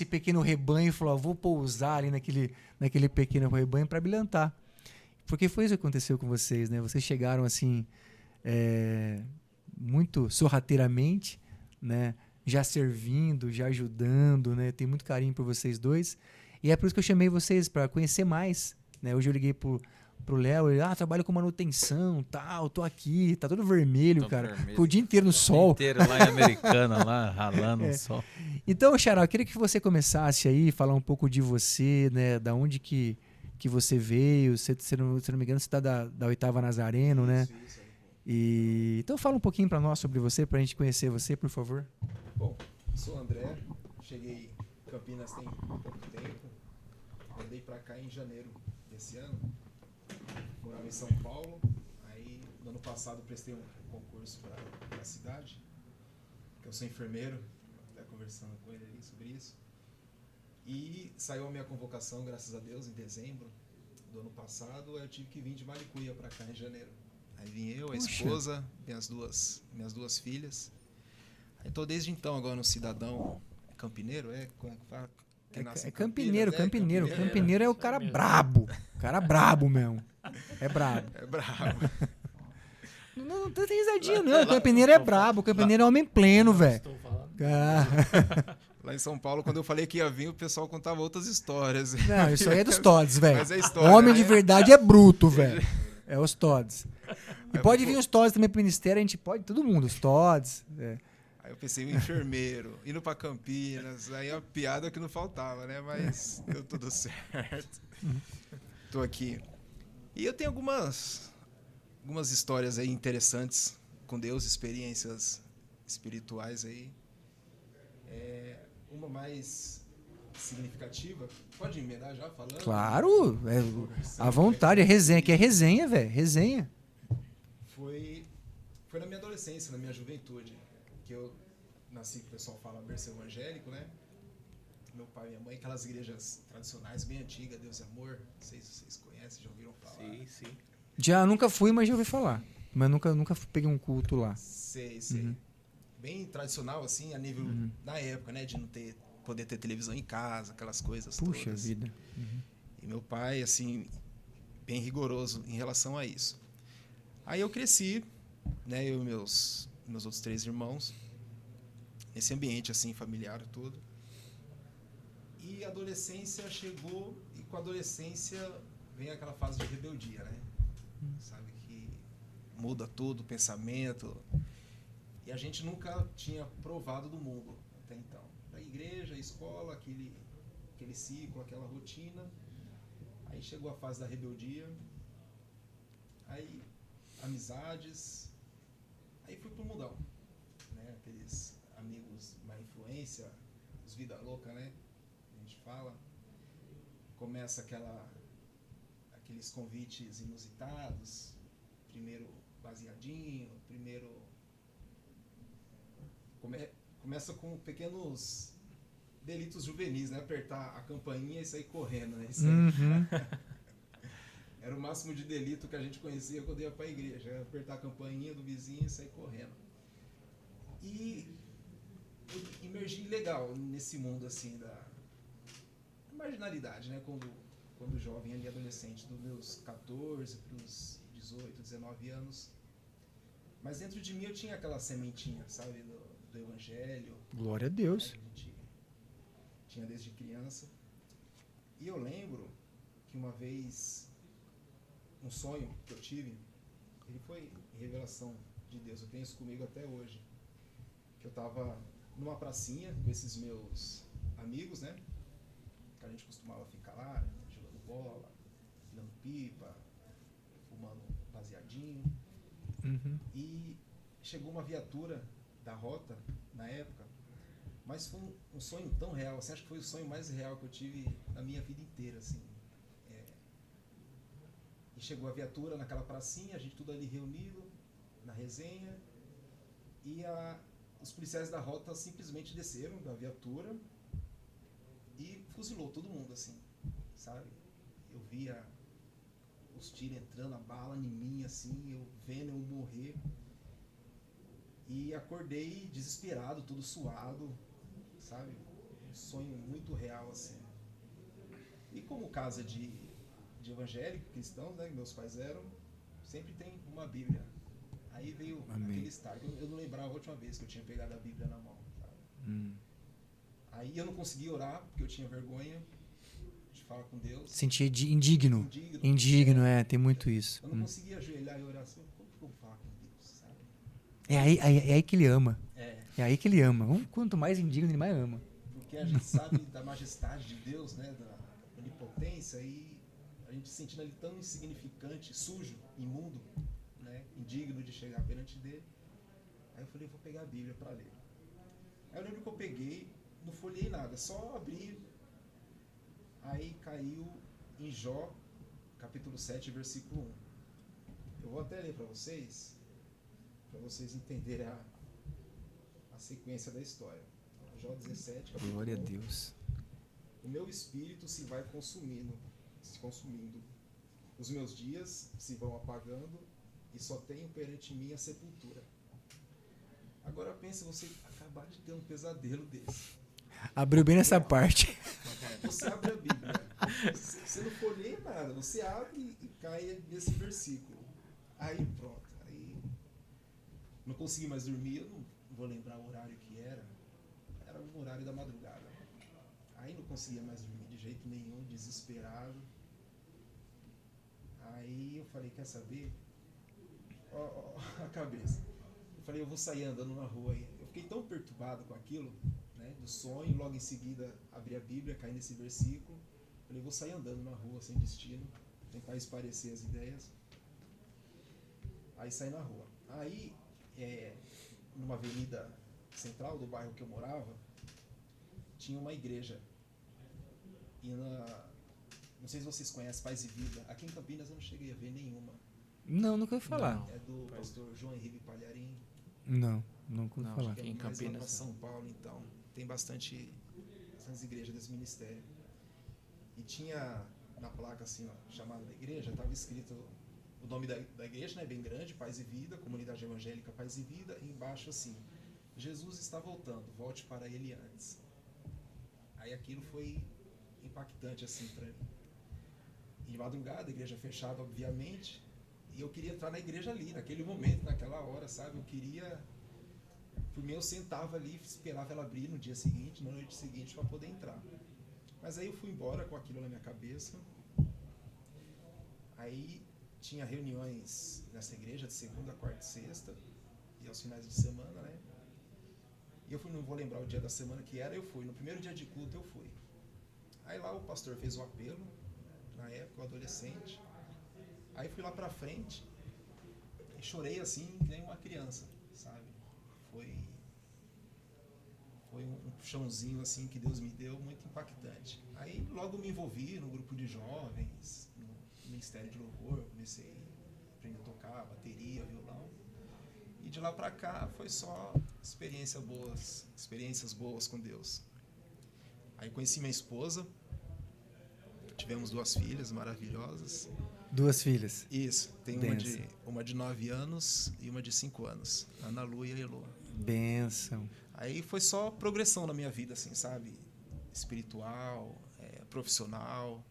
pequeno rebanho e falaram, vou pousar ali naquele pequeno rebanho para brilhantar. Porque foi isso que aconteceu com vocês, né? Vocês chegaram assim muito sorrateiramente, né? Já servindo, já ajudando, né? Tenho muito carinho por vocês dois. E é por isso que eu chamei vocês para conhecer mais, né? Hoje eu liguei pro Léo, ele, trabalho com manutenção, tal, tô aqui, tá todo vermelho, Tô cara. vermelho. Ficou o dia inteiro no sol. Inteiro lá em Americana, lá, ralando no sol. Então, Xará, eu queria que você começasse aí, falar um pouco de você, né? Da onde que você veio, se não me engano, você tá da Oitava Nazareno, né? Isso aí. Então fala um pouquinho pra nós sobre você, pra gente conhecer você, por favor. Bom, sou o André, cheguei em Campinas tem pouco tempo, mudei pra cá em janeiro desse ano, morava em São Paulo, aí no ano passado prestei um concurso pra cidade, que eu sou enfermeiro, até conversando com ele ali sobre isso, e saiu a minha convocação, graças a Deus, em dezembro do ano passado, aí eu tive que vir de Malicuia pra cá em janeiro. Aí vim eu, a Puxa. esposa, minhas duas filhas. Aí tô desde então agora no cidadão campineiro, como é que fala? Que nasce em Campineiro, Campinas, Campineiro. Campineiro. Campineiro é o cara brabo. Cara brabo mesmo. É brabo. É bravo. Não tem risadinha, não. Campineiro é brabo. Campineiro é homem pleno, velho. Estou falando. Lá em São Paulo, quando eu falei que ia vir, o pessoal contava outras histórias. Não, isso aí é dos Tods, velho. Mas é história, Homem né? de verdade é bruto, velho. É os Tods. E Aí pode eu- vir os Tods também pro ministério, a gente pode, todo mundo, os Tods. Aí eu pensei, o enfermeiro, indo pra Campinas, aí a piada que não faltava, né? Mas deu tudo certo. Tô aqui. E eu tenho algumas histórias aí interessantes com Deus, experiências espirituais aí. Uma mais significativa. Pode emendar já falando? Claro, à vontade, é resenha, que é resenha, velho, resenha. Foi na minha adolescência, na minha juventude, que eu nasci, o pessoal fala berço evangélico, né? Meu pai e minha mãe, aquelas igrejas tradicionais, bem antigas, Deus e Amor, não sei se vocês conhecem, já ouviram falar. Sim. Já nunca fui, mas já ouvi falar. Mas nunca peguei um culto lá. Sei. Uhum. Bem tradicional, assim, a nível, na época, né, de não poder ter televisão em casa, aquelas coisas Puxa todas. vida. E meu pai, assim, bem rigoroso em relação a isso. Aí eu cresci, né, eu e meus outros 3 irmãos, nesse ambiente, assim, familiar todo. E a adolescência chegou, e com a adolescência vem aquela fase de rebeldia, né? Sabe, que muda tudo, o pensamento. E a gente nunca tinha provado do mundo até então. A igreja, a escola, aquele ciclo, aquela rotina. Aí chegou a fase da rebeldia. Aí amizades. Aí fui pro mundão, né? Aqueles amigos, má influência, os vida louca, né? A gente fala. Começa aqueles convites inusitados. Primeiro baseadinho, primeiro... Começa com pequenos delitos juvenis, né? Apertar a campainha e sair correndo, né? Isso aí. Uhum. Era o máximo de delito que a gente conhecia quando ia para a igreja. Era apertar a campainha do vizinho e sair correndo. E eu imergi legal nesse mundo, assim, da marginalidade, né? Quando jovem, ali, adolescente, dos meus 14 para os 18, 19 anos. Mas dentro de mim eu tinha aquela sementinha, sabe? Do evangelho. Glória a Deus. A gente tinha desde criança. E eu lembro que uma vez, um sonho que eu tive, ele foi revelação de Deus, eu tenho isso comigo até hoje. Que eu estava numa pracinha com esses meus amigos, né? Que a gente costumava ficar lá, jogando bola, dando pipa, fumando baseadinho. Uhum. E chegou uma viatura da rota, na época, mas foi um sonho tão real, assim, acho que foi o sonho mais real que eu tive na minha vida inteira, assim. E chegou a viatura naquela pracinha, a gente tudo ali reunido, na resenha, e os policiais da rota simplesmente desceram da viatura e fuzilou todo mundo, assim, sabe? Eu via os tiros entrando, a bala em mim, assim, eu vendo eu morrer. E acordei desesperado, todo suado, sabe? Um sonho muito real, assim. E como casa de evangélico, cristãos, né, que meus pais eram, sempre tem uma Bíblia. Aí veio aquele start. Eu não lembrava a última vez que eu tinha pegado a Bíblia na mão, sabe? Aí eu não conseguia orar, porque eu tinha vergonha de falar com Deus. Sentia indigno. Indigno, tem muito isso. Eu não conseguia ajoelhar e orar assim, como que eu vou falar com Deus, sabe? É aí que ele ama. É aí que ele ama. Quanto mais indigno, ele mais ama. Porque a gente sabe da majestade de Deus, né, da onipotência, e a gente se sentindo ele tão insignificante, sujo, imundo, né, indigno de chegar perante dele. Aí eu falei, vou pegar a Bíblia para ler. Aí eu lembro que eu peguei, não folhei nada, só abri. Aí caiu em Jó, capítulo 7, versículo 1. Eu vou até ler para vocês entenderem a sequência da história. Jó 17, capítulo 1. Glória a Deus. O meu espírito se vai consumindo. Os meus dias se vão apagando e só tenho perante mim a sepultura. Agora pense você acabar de ter um pesadelo desse. Abriu bem nessa parte. Você abre a Bíblia, você não folheia nada, você abre e cai nesse versículo. Aí pronto, aí não consegui mais dormir, eu não vou lembrar o horário que era um horário da madrugada. Aí não conseguia mais dormir de jeito nenhum, desesperado. Aí eu falei, quer saber? Ó, a cabeça. Eu falei, eu vou sair andando na rua aí. Eu fiquei tão perturbado com aquilo, né, do sonho, logo em seguida abri a Bíblia, caí nesse versículo. Eu falei, vou sair andando na rua sem destino, tentar esparecer as ideias. Aí saí na rua. Aí, numa avenida central do bairro que eu morava, tinha uma igreja. E não sei se vocês conhecem Paz e Vida. Aqui em Campinas eu não cheguei a ver nenhuma. Não, nunca ouvi falar. É do pastor João Henrique Palharim. Não, nunca ouvi falar. Aqui em Mais lá Campinas. pra São Paulo, então. Tem bastante essas igrejas desse ministério. E tinha na placa assim, ó, chamada da igreja, estava escrito o nome da igreja, né, bem grande, Paz e Vida, Comunidade Evangélica Paz e Vida, e embaixo assim, Jesus está voltando, volte para ele antes. Aí aquilo foi impactante assim para mim. E de madrugada, a igreja fechada, obviamente, e eu queria entrar na igreja ali, naquele momento, naquela hora, sabe? Eu queria, por mim eu sentava ali, esperava ela abrir no dia seguinte, na noite seguinte, para poder entrar. Mas aí eu fui embora com aquilo na minha cabeça. Aí tinha reuniões nessa igreja de segunda, quarta e sexta, e aos finais de semana, né? E eu fui, não vou lembrar o dia da semana que era, eu fui. No primeiro dia de culto eu fui. Aí lá o pastor fez o apelo, na época, o adolescente. Aí fui lá pra frente e chorei assim, que nem uma criança, sabe? Foi um chãozinho assim que Deus me deu, muito impactante. Aí logo me envolvi no grupo de jovens, no Ministério de Louvor, comecei a aprender a tocar bateria, violão. E de lá pra cá foi só experiências boas com Deus. Aí conheci minha esposa, tivemos 2 filhas maravilhosas. 2 filhas. Isso, tem uma de 9 anos e uma de 5 anos, Ana Lu e a Elô. Bênção. Aí foi só progressão na minha vida, assim, sabe? Espiritual, profissional,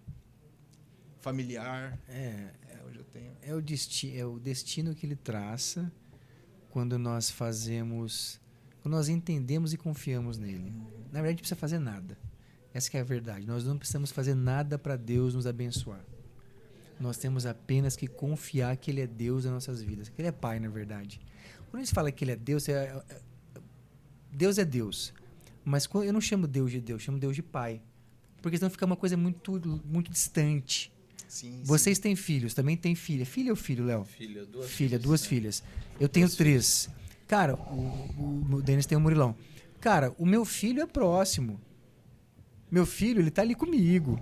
familiar. Hoje eu tenho. É o destino que ele traça quando nós quando nós entendemos e confiamos nele. Na verdade, não precisa fazer nada. Essa que é a verdade. Nós não precisamos fazer nada para Deus nos abençoar. Nós temos apenas que confiar que Ele é Deus nas nossas vidas. Que Ele é Pai, na verdade. Quando a gente fala que Ele é Deus, Deus é Deus. Mas eu não chamo Deus de Deus, chamo Deus de Pai. Porque senão fica uma coisa muito, muito distante. Sim, Vocês têm filhos, também têm filha. Filha ou filho, Léo? Filha, Duas filhas. Eu tenho 3. Cara, o Denis tem um Murilão. Cara, o meu filho é próximo. Meu filho, ele tá ali comigo.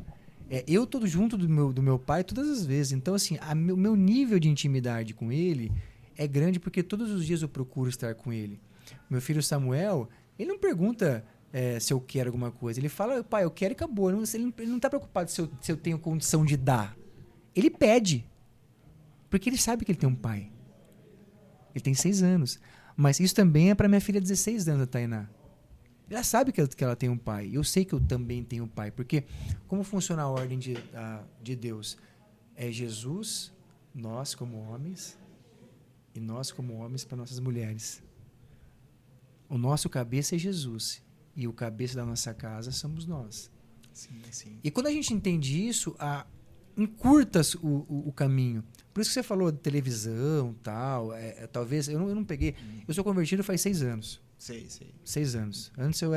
Eu tô junto do meu pai todas as vezes. Então, assim, o meu nível de intimidade com ele é grande porque todos os dias eu procuro estar com ele. Meu filho Samuel, ele não pergunta se eu quero alguma coisa. Ele fala, pai, eu quero e acabou. Ele não tá preocupado se eu tenho condição de dar. Ele pede. Porque ele sabe que ele tem um pai. Ele tem 6 anos. Mas isso também é para minha filha de 16 anos, a Tainá. Ela sabe que ela tem um pai. Eu sei que eu também tenho um pai. Porque como funciona a ordem de Deus? É Jesus, nós como homens, e nós como homens para nossas mulheres. O nosso cabeça é Jesus. E o cabeça da nossa casa somos nós. Sim. E quando a gente entende isso, encurta o caminho. Por isso que você falou de televisão, tal. Talvez, eu não peguei. Eu sou convertido faz 6 anos. Sei. 6 anos. Antes eu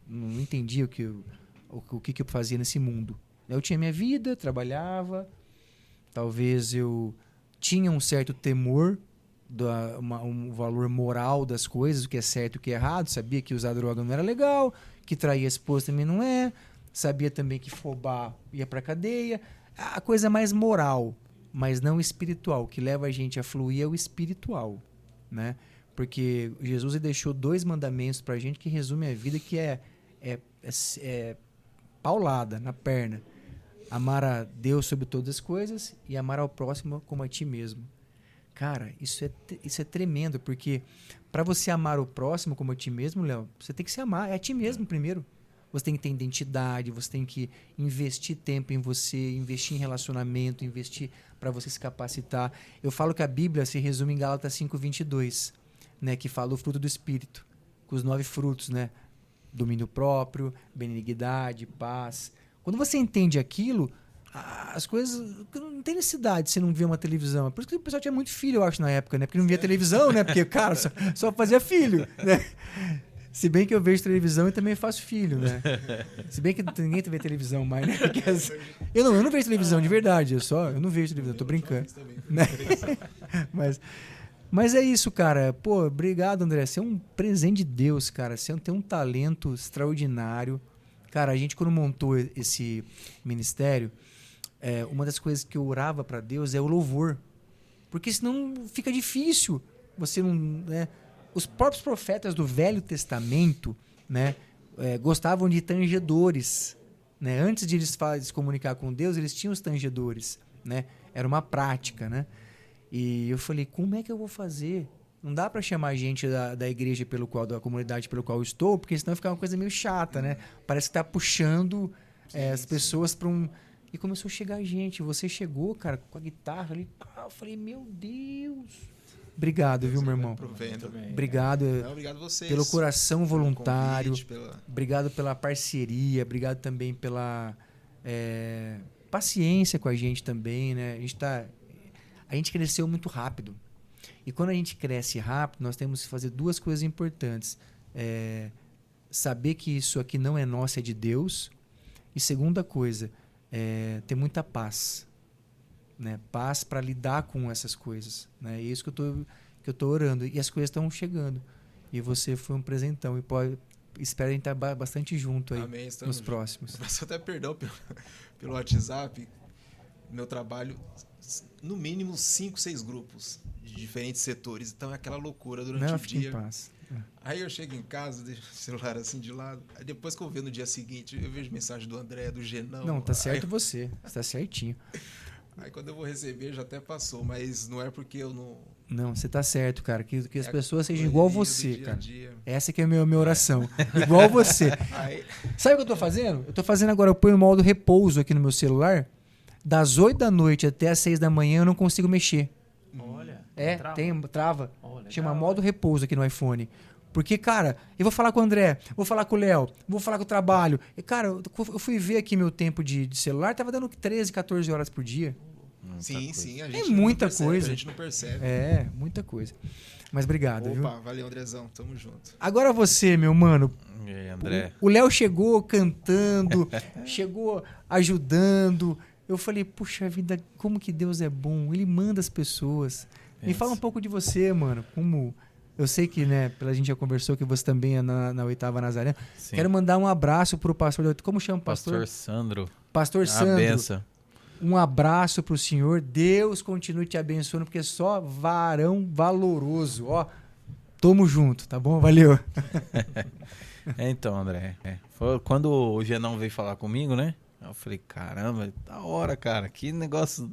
não entendia o que eu fazia nesse mundo. Eu tinha minha vida, trabalhava. Talvez eu tinha um certo temor, um valor moral das coisas, o que é certo e o que é errado. Sabia que usar droga não era legal, que trair a esposa também não é. Sabia também que fobar ia pra cadeia. A coisa mais moral, mas não espiritual. O que leva a gente a fluir é o espiritual, né? Porque Jesus ele deixou 2 mandamentos pra gente que resume a vida, que é paulada na perna. Amar a Deus sobre todas as coisas e amar ao próximo como a ti mesmo. Cara, isso é tremendo, porque para você amar o próximo como a ti mesmo, Léo, você tem que se amar, é a ti mesmo primeiro. Você tem que ter identidade, você tem que investir tempo em você, investir em relacionamento, investir para você se capacitar. Eu falo que a Bíblia se resume em Gálatas 5:22, né, que fala o fruto do Espírito, com os 9 frutos, né? Domínio próprio, benignidade, paz. Quando você entende aquilo, as coisas... Não tem necessidade de você não ver uma televisão. Por isso que o pessoal tinha muito filho, eu acho, na época, né? Porque não via televisão, né? Porque, cara, só fazia filho, né? Se bem que eu vejo televisão e também faço filho, né? Se bem que ninguém vê televisão mais, né? Porque eu não vejo televisão de verdade. Eu não vejo televisão, tô brincando. Né? Mas é isso, cara. Pô, obrigado, André. Você é um presente de Deus, cara. Você tem um talento extraordinário. Cara, a gente quando montou esse ministério, uma das coisas que eu orava para Deus é o louvor. Porque senão fica difícil. Você não... né? Os próprios profetas do Velho Testamento, né, gostavam de tangedores. Né? Antes de eles se comunicar com Deus, eles tinham os tangedores. Né? Era uma prática. Né? E eu falei, como é que eu vou fazer? Não dá para chamar gente da igreja da comunidade pelo qual eu estou, porque senão fica uma coisa meio chata. Né? Parece que está puxando as pessoas para um... E começou a chegar gente. Você chegou, cara, com a guitarra ali. Eu falei, meu Deus... Obrigado, viu, meu irmão? Obrigado. Obrigado vocês. Pelo coração voluntário. Convite, Obrigado pela parceria. Obrigado também pela paciência com a gente também, né? A gente cresceu muito rápido. E quando a gente cresce rápido, nós temos que fazer 2 coisas importantes. Saber que isso aqui não é nosso, é de Deus. E segunda coisa, ter muita paz. Né, paz para lidar com essas coisas, né? É isso que eu tô orando, e as coisas estão chegando, e você foi um presentão, e espero a gente estar bastante junto aí. Amém, nos próximos. Eu peço até perdão pelo WhatsApp. Meu trabalho, no mínimo 5, 6 grupos de diferentes setores, então é aquela loucura durante o dia. Em paz. Aí eu chego em casa, deixo o celular assim de lado, aí depois que eu vejo no dia seguinte, eu vejo mensagem do André, do Genão. Não, tá certo, você tá certinho. Aí quando eu vou receber já até passou, mas não é porque eu não... Não, você tá certo, cara. Que as pessoas sejam igual você, cara. Dia. Essa que é a minha oração. Igual você. Sabe o que eu tô fazendo? Eu tô fazendo agora, eu ponho o modo repouso aqui no meu celular. Das 8 da noite até as 6 da manhã eu não consigo mexer. Olha. Trava. Oh, Chama modo repouso aqui no iPhone. Porque, cara, eu vou falar com o André, vou falar com o Léo, vou falar com o trabalho. E, cara, eu fui ver aqui meu tempo de celular, tava dando 13, 14 horas por dia. Sim, sim. A É gente muita não percebe, coisa. A gente não percebe. É, muita coisa. Mas obrigado, viu? Opa, valeu, Andrezão. Tamo junto. Agora você, meu mano. E aí, André? O Léo chegou cantando, chegou ajudando. Eu falei, puxa vida, como que Deus é bom. Ele manda as pessoas. Me fala um pouco de você, mano. Como... Eu sei que, né, pela gente já conversou que você também é na Oitava Nazaré. Sim. Quero mandar um abraço pro pastor. Como chama o pastor? Pastor Sandro. Pastor A Sandro. benção. Um abraço pro senhor. Deus continue te abençoando, porque só varão valoroso. Ó, tamo junto, tá bom? Valeu. Então, André, foi quando o Genão veio falar comigo, né? Eu falei, caramba, da hora, cara. Que negócio,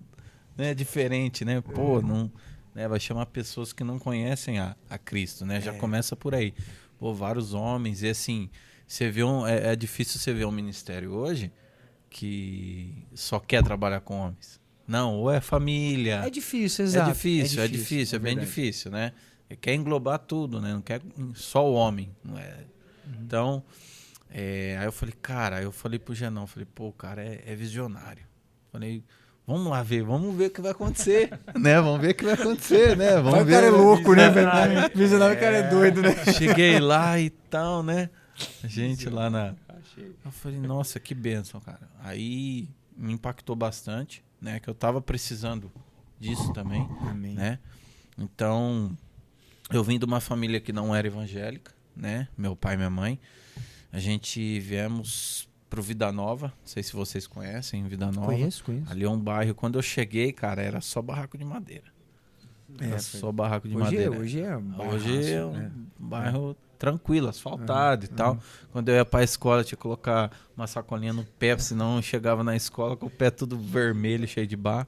né, diferente, né? Pô, não, né, vai chamar pessoas que não conhecem a Cristo, né? Já começa por aí. Pô, vários homens. E assim, você vê é difícil você ver um ministério hoje que só quer trabalhar com homens. Não, ou é família. É difícil, exato. É difícil, é bem verdade. difícil, né? Ele quer englobar tudo, né? Não quer só o homem. Não é. Então, aí eu falei, cara, eu falei pro Genão, falei, pô, o cara é visionário. Falei, vamos lá ver, vamos ver o que vai acontecer, né? Vamos ver o que vai acontecer, né? Vamos Vai, ver. o cara é louco, né, velho? Visionário, o cara é doido, né? Cheguei lá e tal, né? A gente lá na... Eu falei, nossa, que bênção, cara. Aí me impactou bastante, né? Que eu tava precisando disso também, Amém. né? Então, eu vim de uma família que não era evangélica, né? Meu pai e minha mãe. A gente viemos pro Vida Nova. Não sei se vocês conhecem Vida Nova. Conheço. Ali é um bairro. Quando eu cheguei, cara, era só barraco de madeira. Era só barraco de madeira. Hoje é Hoje é um bairro tranquilo, asfaltado e tal. Quando eu ia pra escola, tinha que colocar uma sacolinha no pé, senão eu chegava na escola com o pé tudo vermelho, cheio de barro.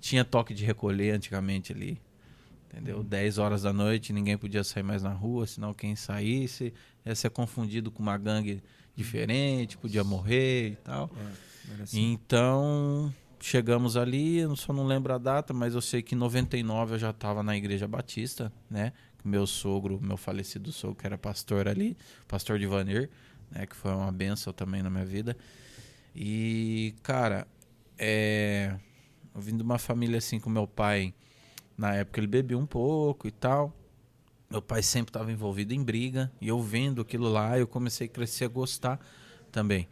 Tinha toque de recolher antigamente ali. Entendeu? 10 horas da noite, ninguém podia sair mais na rua, senão quem saísse ia ser confundido com uma gangue diferente, podia morrer e tal. Então, chegamos ali, eu só não lembro a data, mas eu sei que em 99 eu já estava na Igreja Batista, né? Meu sogro, meu falecido sogro, que era pastor ali, pastor Divanir, né? Que foi uma bênção também na minha vida. E, cara, eu vim de uma família assim com meu pai. Na época ele bebia um pouco e tal. Meu pai sempre estava envolvido em briga. E eu vendo aquilo lá, eu comecei a crescer a gostar também,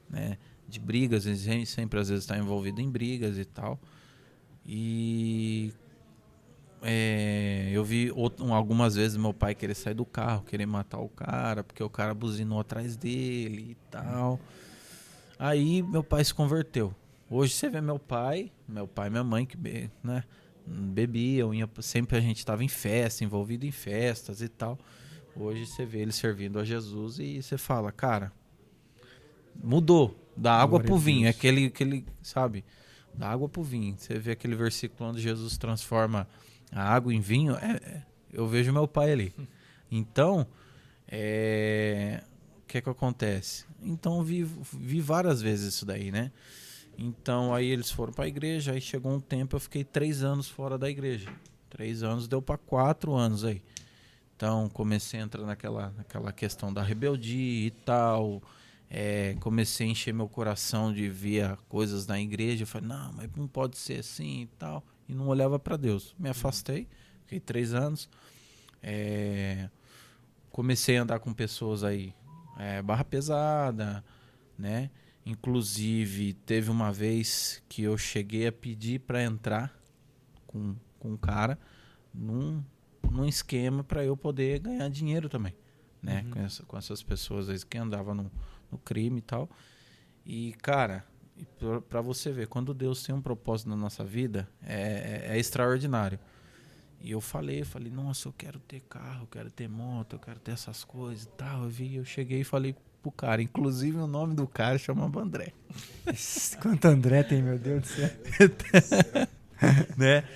né? De brigas, a gente sempre às vezes está envolvido em brigas e tal. E eu vi algumas vezes meu pai querer sair do carro, querer matar o cara, porque o cara buzinou atrás dele e tal. Aí meu pai se converteu. Hoje você vê meu pai e minha mãe que, né, bebiam, sempre a gente estava em festa, envolvido em festas e tal. Hoje você vê ele servindo a Jesus e você fala, cara, mudou. Da água pro vinho, é aquele, sabe? Da água pro vinho. Você vê aquele versículo onde Jesus transforma a água em vinho, eu vejo meu pai ali. Então, o que acontece? Então, vi várias vezes isso daí, né? Então, aí eles foram pra igreja, aí chegou um tempo, eu fiquei 3 anos fora da igreja. 3 anos deu para 4 anos aí. Então, comecei a entrar naquela questão da rebeldia e tal. Comecei a encher meu coração de ver coisas na igreja. Eu falei, não, mas não pode ser assim e tal. E não olhava para Deus. Me afastei, fiquei 3 anos. Comecei a andar com pessoas aí, barra pesada, né? Inclusive, teve uma vez que eu cheguei a pedir para entrar com um cara num esquema para eu poder ganhar dinheiro também, né? Com essas pessoas aí que andavam no crime e tal. E, cara, para você ver, quando Deus tem um propósito na nossa vida, é extraordinário. E eu falei, nossa, eu quero ter carro, eu quero ter moto, eu quero ter essas coisas e tal. Eu cheguei e falei pro cara, inclusive o nome do cara chamava André. Quanto André tem, meu Deus do céu. Né?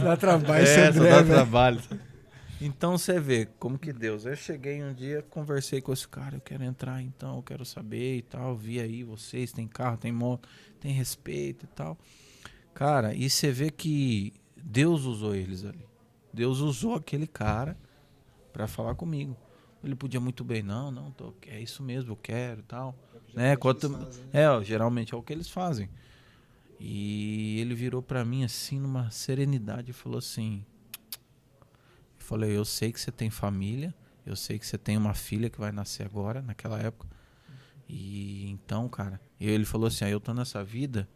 Dá trabalho esse André, só dá velho. trabalho. Então você vê como que Deus. Eu cheguei um dia, conversei com esse cara, eu quero entrar então, eu quero saber e tal. Vi aí vocês, tem carro, tem moto, tem respeito e tal. Cara, e você vê que Deus usou eles ali. Deus usou aquele cara para falar comigo. Ele podia muito bem, não, é isso mesmo, eu quero e tal. Né? Geralmente é o que eles fazem. E ele virou pra mim assim, numa serenidade, e falou assim... Eu falei, eu sei que você tem família, eu sei que você tem uma filha que vai nascer agora, naquela época. E então, cara... E ele falou assim, eu tô nessa vida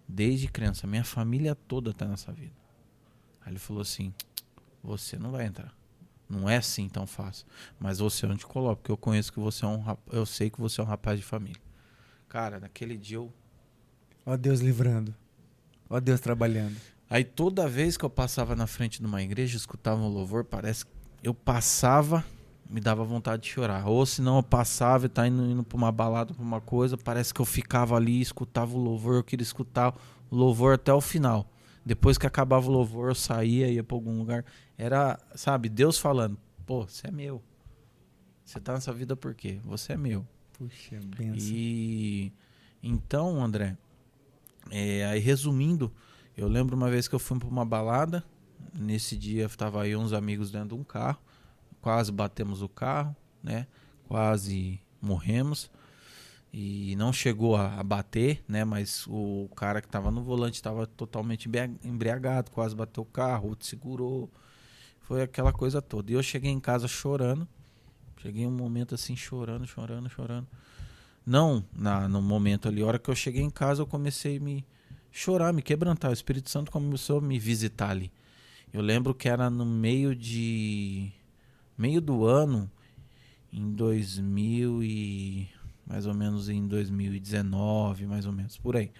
desde criança, minha família toda tá nessa vida. Aí ele falou assim, você não vai entrar. Não é assim tão fácil. Mas você não te coloca, porque eu conheço que você é eu sei que você é um rapaz de família. Cara, naquele dia eu... Ó Deus livrando. Ó Deus trabalhando. Aí toda vez que eu passava na frente de uma igreja, escutava um louvor, parece que eu passava, me dava vontade de chorar. Ou se não, eu passava e tá indo pra uma balada, pra uma coisa, parece que eu ficava ali, escutava o louvor, eu queria escutar o louvor até o final. Depois que acabava o louvor, eu saía, ia pra algum lugar. Era, sabe, Deus falando, pô, você é meu. Você tá nessa vida por quê? Você é meu. Puxa, benção. E então, André, aí resumindo, eu lembro uma vez que eu fui pra uma balada. Nesse dia tava aí uns amigos dentro de um carro. Quase batemos o carro, né? Quase morremos. E não chegou a bater, né? Mas o cara que tava no volante tava totalmente embriagado, quase bateu o carro, outro segurou. Foi aquela coisa toda. E eu cheguei em casa chorando. Cheguei um momento assim, chorando. Não no momento ali. A hora que eu cheguei em casa, eu comecei a me chorar, me quebrantar. O Espírito Santo começou a me visitar ali. Eu lembro que era no meio do ano, em 2000 e... mais ou menos em 2019, mais ou menos, por aí.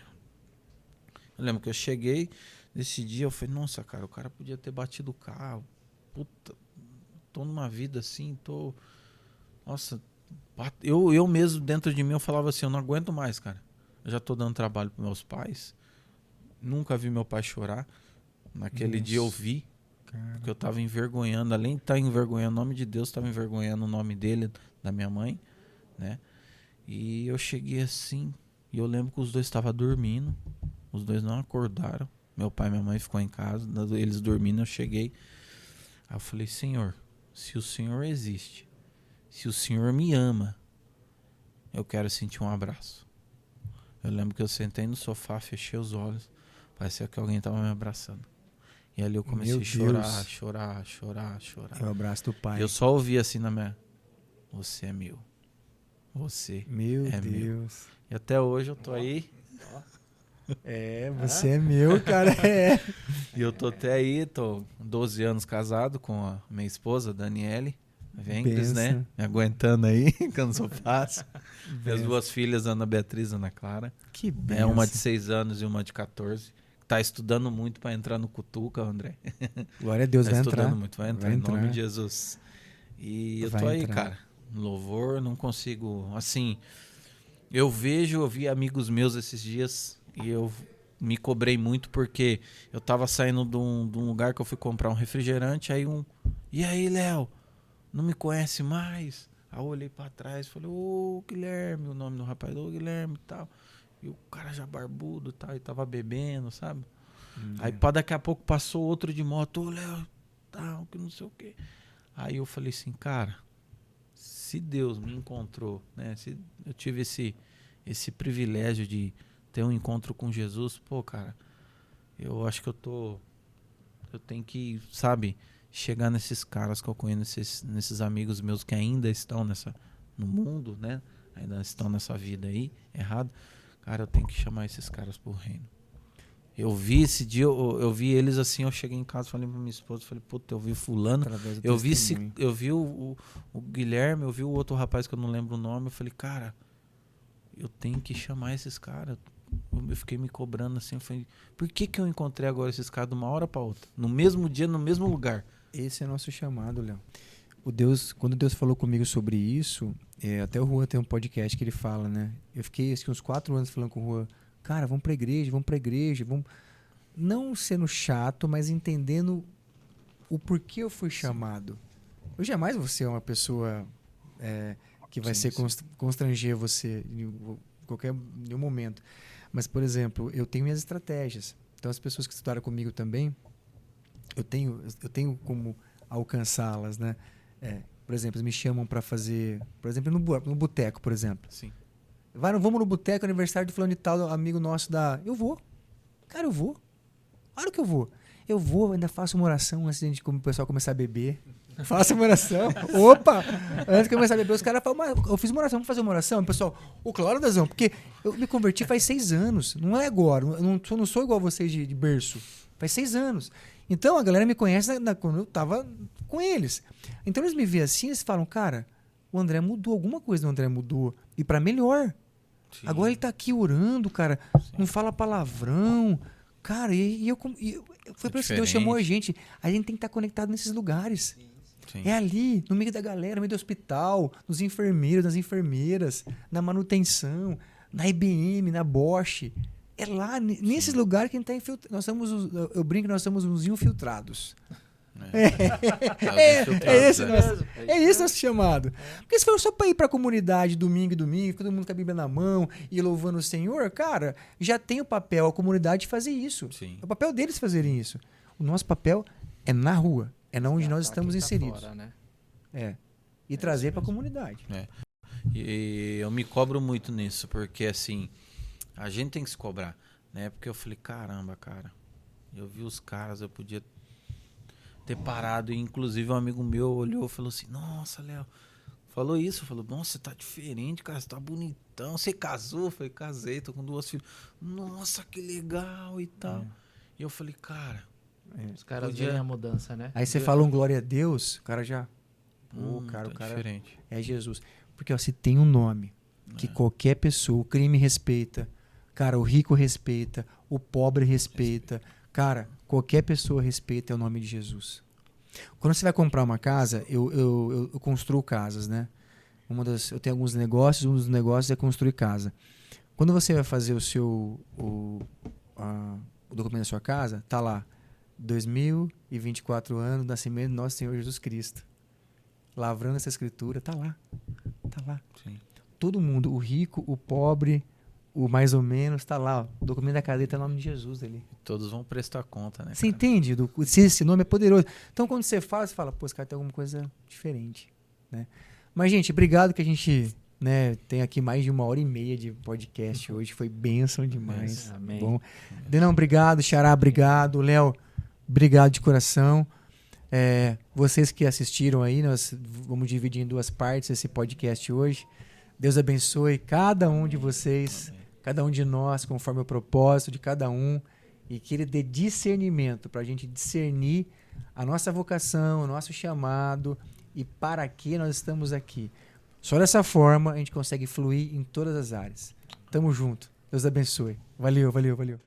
Eu lembro que eu cheguei nesse dia, eu falei, nossa, cara, o cara podia ter batido o carro. Puta, tô numa vida assim, Nossa, eu mesmo dentro de mim, eu falava assim, eu não aguento mais, cara. Eu já tô dando trabalho pros meus pais. Nunca vi meu pai chorar. Naquele dia eu vi, porque eu tava envergonhando, além de estar envergonhando o nome de Deus, tava envergonhando o nome dele, da minha mãe, né? E eu cheguei assim, e eu lembro que os dois estavam dormindo, os dois não acordaram, meu pai e minha mãe ficou em casa, eles dormindo, eu cheguei, aí eu falei, Senhor, se o Senhor existe, se o Senhor me ama, eu quero sentir um abraço. Eu lembro que eu sentei no sofá, fechei os olhos, parecia que alguém estava me abraçando. E ali eu comecei a chorar. É o abraço do pai. Eu só ouvi assim na minha... Você é meu. Você Meu é Deus. meu. E até hoje eu tô aí. Você é meu, cara. E eu tô até aí, tô 12 anos casado com a minha esposa, Daniele Vengres, né? Me aguentando aí, que eu não sou fácil. Minhas duas filhas, Ana Beatriz e Ana Clara. Que benção. Uma de 6 anos e uma de 14. Tá estudando muito para entrar no Cutuca, André. Glória a Deus, tá vai estudando entrar. muito, vai entrar em nome de Jesus. E eu tô aí, entrar. cara. Louvor, não consigo. Assim, eu vi amigos meus esses dias e eu me cobrei muito porque eu tava saindo de um lugar que eu fui comprar um refrigerante. Aí e aí, Léo? Não me conhece mais? Aí eu olhei pra trás e falei, ô Guilherme, o nome do rapaz, ô Guilherme e tal. E o cara já barbudo e tal, e tava bebendo, sabe? Aí daqui a pouco passou outro de moto, ô Léo, tal, que não sei o quê. Aí eu falei assim, cara, se Deus me encontrou, né? Se eu tive esse privilégio de ter um encontro com Jesus, pô, cara, eu acho que eu tenho que, sabe, chegar nesses caras que eu conheço, nesses amigos meus que ainda estão no mundo, né? Ainda estão nessa vida aí, errado. Cara, eu tenho que chamar esses caras pro reino. Eu vi esse dia, eu vi eles assim, eu cheguei em casa, falei pra minha esposa, falei, puta, eu vi fulano, eu vi o Guilherme, eu vi o outro rapaz que eu não lembro o nome, eu falei, cara, eu tenho que chamar esses caras. Eu fiquei me cobrando assim, eu falei, por que eu encontrei agora esses caras de uma hora pra outra? No mesmo dia, no mesmo lugar. Esse é nosso chamado, Léo. Quando Deus falou comigo sobre isso, até o Juan tem um podcast que ele fala, né? Eu fiquei uns 4 anos falando com o Juan, cara, vamos pra igreja, vamos... Não sendo chato, mas entendendo o porquê eu fui chamado. Eu jamais vou ser uma pessoa que vai constranger você em nenhum momento. Mas, por exemplo, eu tenho minhas estratégias. Então, as pessoas que estudaram comigo também, eu tenho como alcançá-las, né? Por exemplo, eles me chamam pra fazer, por exemplo, no boteco, por exemplo. Sim. Vamos no boteco, aniversário de fulano de tal, amigo nosso da... Eu vou. Cara, eu vou. Claro que eu vou. Eu vou, ainda faço uma oração antes de o pessoal começar a beber. Faço uma oração. Opa! Antes de começar a beber, os caras falam, mas eu fiz uma oração, vamos fazer uma oração? O pessoal, claro, Dazão, porque eu me converti faz 6 anos. Não é agora. Eu não sou igual a vocês de berço. Faz 6 anos. Então, a galera me conhece quando eu tava com eles. Então, eles me veem assim, eles falam, cara, o André mudou, alguma coisa do André mudou. E pra melhor. Sim. Agora ele tá aqui orando, cara. Não fala palavrão. Cara, foi por isso que Deus chamou a gente. A gente tem que estar conectado nesses lugares. Sim. É ali, no meio da galera, no meio do hospital, nos enfermeiros, nas enfermeiras, na manutenção, na IBM, na Bosch. É lá, nesses lugares que a gente está infiltrado. Eu brinco que nós somos uns infiltrados. É esse nosso chamado. Porque se for só para ir para a comunidade domingo, todo mundo com a Bíblia na mão e louvando o Senhor, cara, já tem o papel, a comunidade fazer isso. Sim. É o papel deles fazerem isso. O nosso papel é na rua, é na onde nós estamos inseridos. Fora, né? E trazer para a comunidade. E eu me cobro muito nisso, porque assim, a gente tem que se cobrar, né? Porque eu falei, caramba, cara, eu vi os caras, eu podia ter parado, e inclusive um amigo meu olhou e falou assim, nossa, Léo, falou isso, falou, nossa, você tá diferente, cara, você tá bonitão, você casou? Eu falei, casei, tô com 2 filhos, nossa, que legal e tal. E eu falei, cara, Os caras podia- veem a mudança, né? Aí você fala um glória a Deus, o cara já... o cara diferente. é Jesus. Porque ó, se tem um nome que qualquer pessoa, o crime respeita, cara, o rico respeita, o pobre respeita, cara, qualquer pessoa respeita é o nome de Jesus. Quando você vai comprar uma casa, eu construo casas, né? Eu tenho alguns negócios, um dos negócios é construir casa. Quando você vai fazer o documento da sua casa, tá lá, 2024 anos, nascimento do nosso Senhor Jesus Cristo. Lavrando essa escritura, tá lá. Tá lá. Sim. Todo mundo, o rico, o pobre, o mais ou menos, tá lá. Ó. O documento da cadeia tem o nome de Jesus ali. Todos vão prestar conta, né? Você cara? entende? Se esse nome é poderoso. Então, quando você fala, pô, esse cara tem alguma coisa diferente. Né? Mas, gente, obrigado que a gente tem aqui mais de 1h30 de podcast hoje. Foi bênção demais. Amém. Bom. Denão, obrigado. Xará, obrigado. Léo, obrigado de coração. Vocês que assistiram aí, nós vamos dividir em 2 partes esse podcast hoje. Deus abençoe cada um de vocês, cada um de nós, conforme o propósito de cada um, e que Ele dê discernimento para a gente discernir a nossa vocação, o nosso chamado e para que nós estamos aqui. Só dessa forma a gente consegue fluir em todas as áreas. Tamo junto. Deus abençoe. Valeu, valeu, valeu.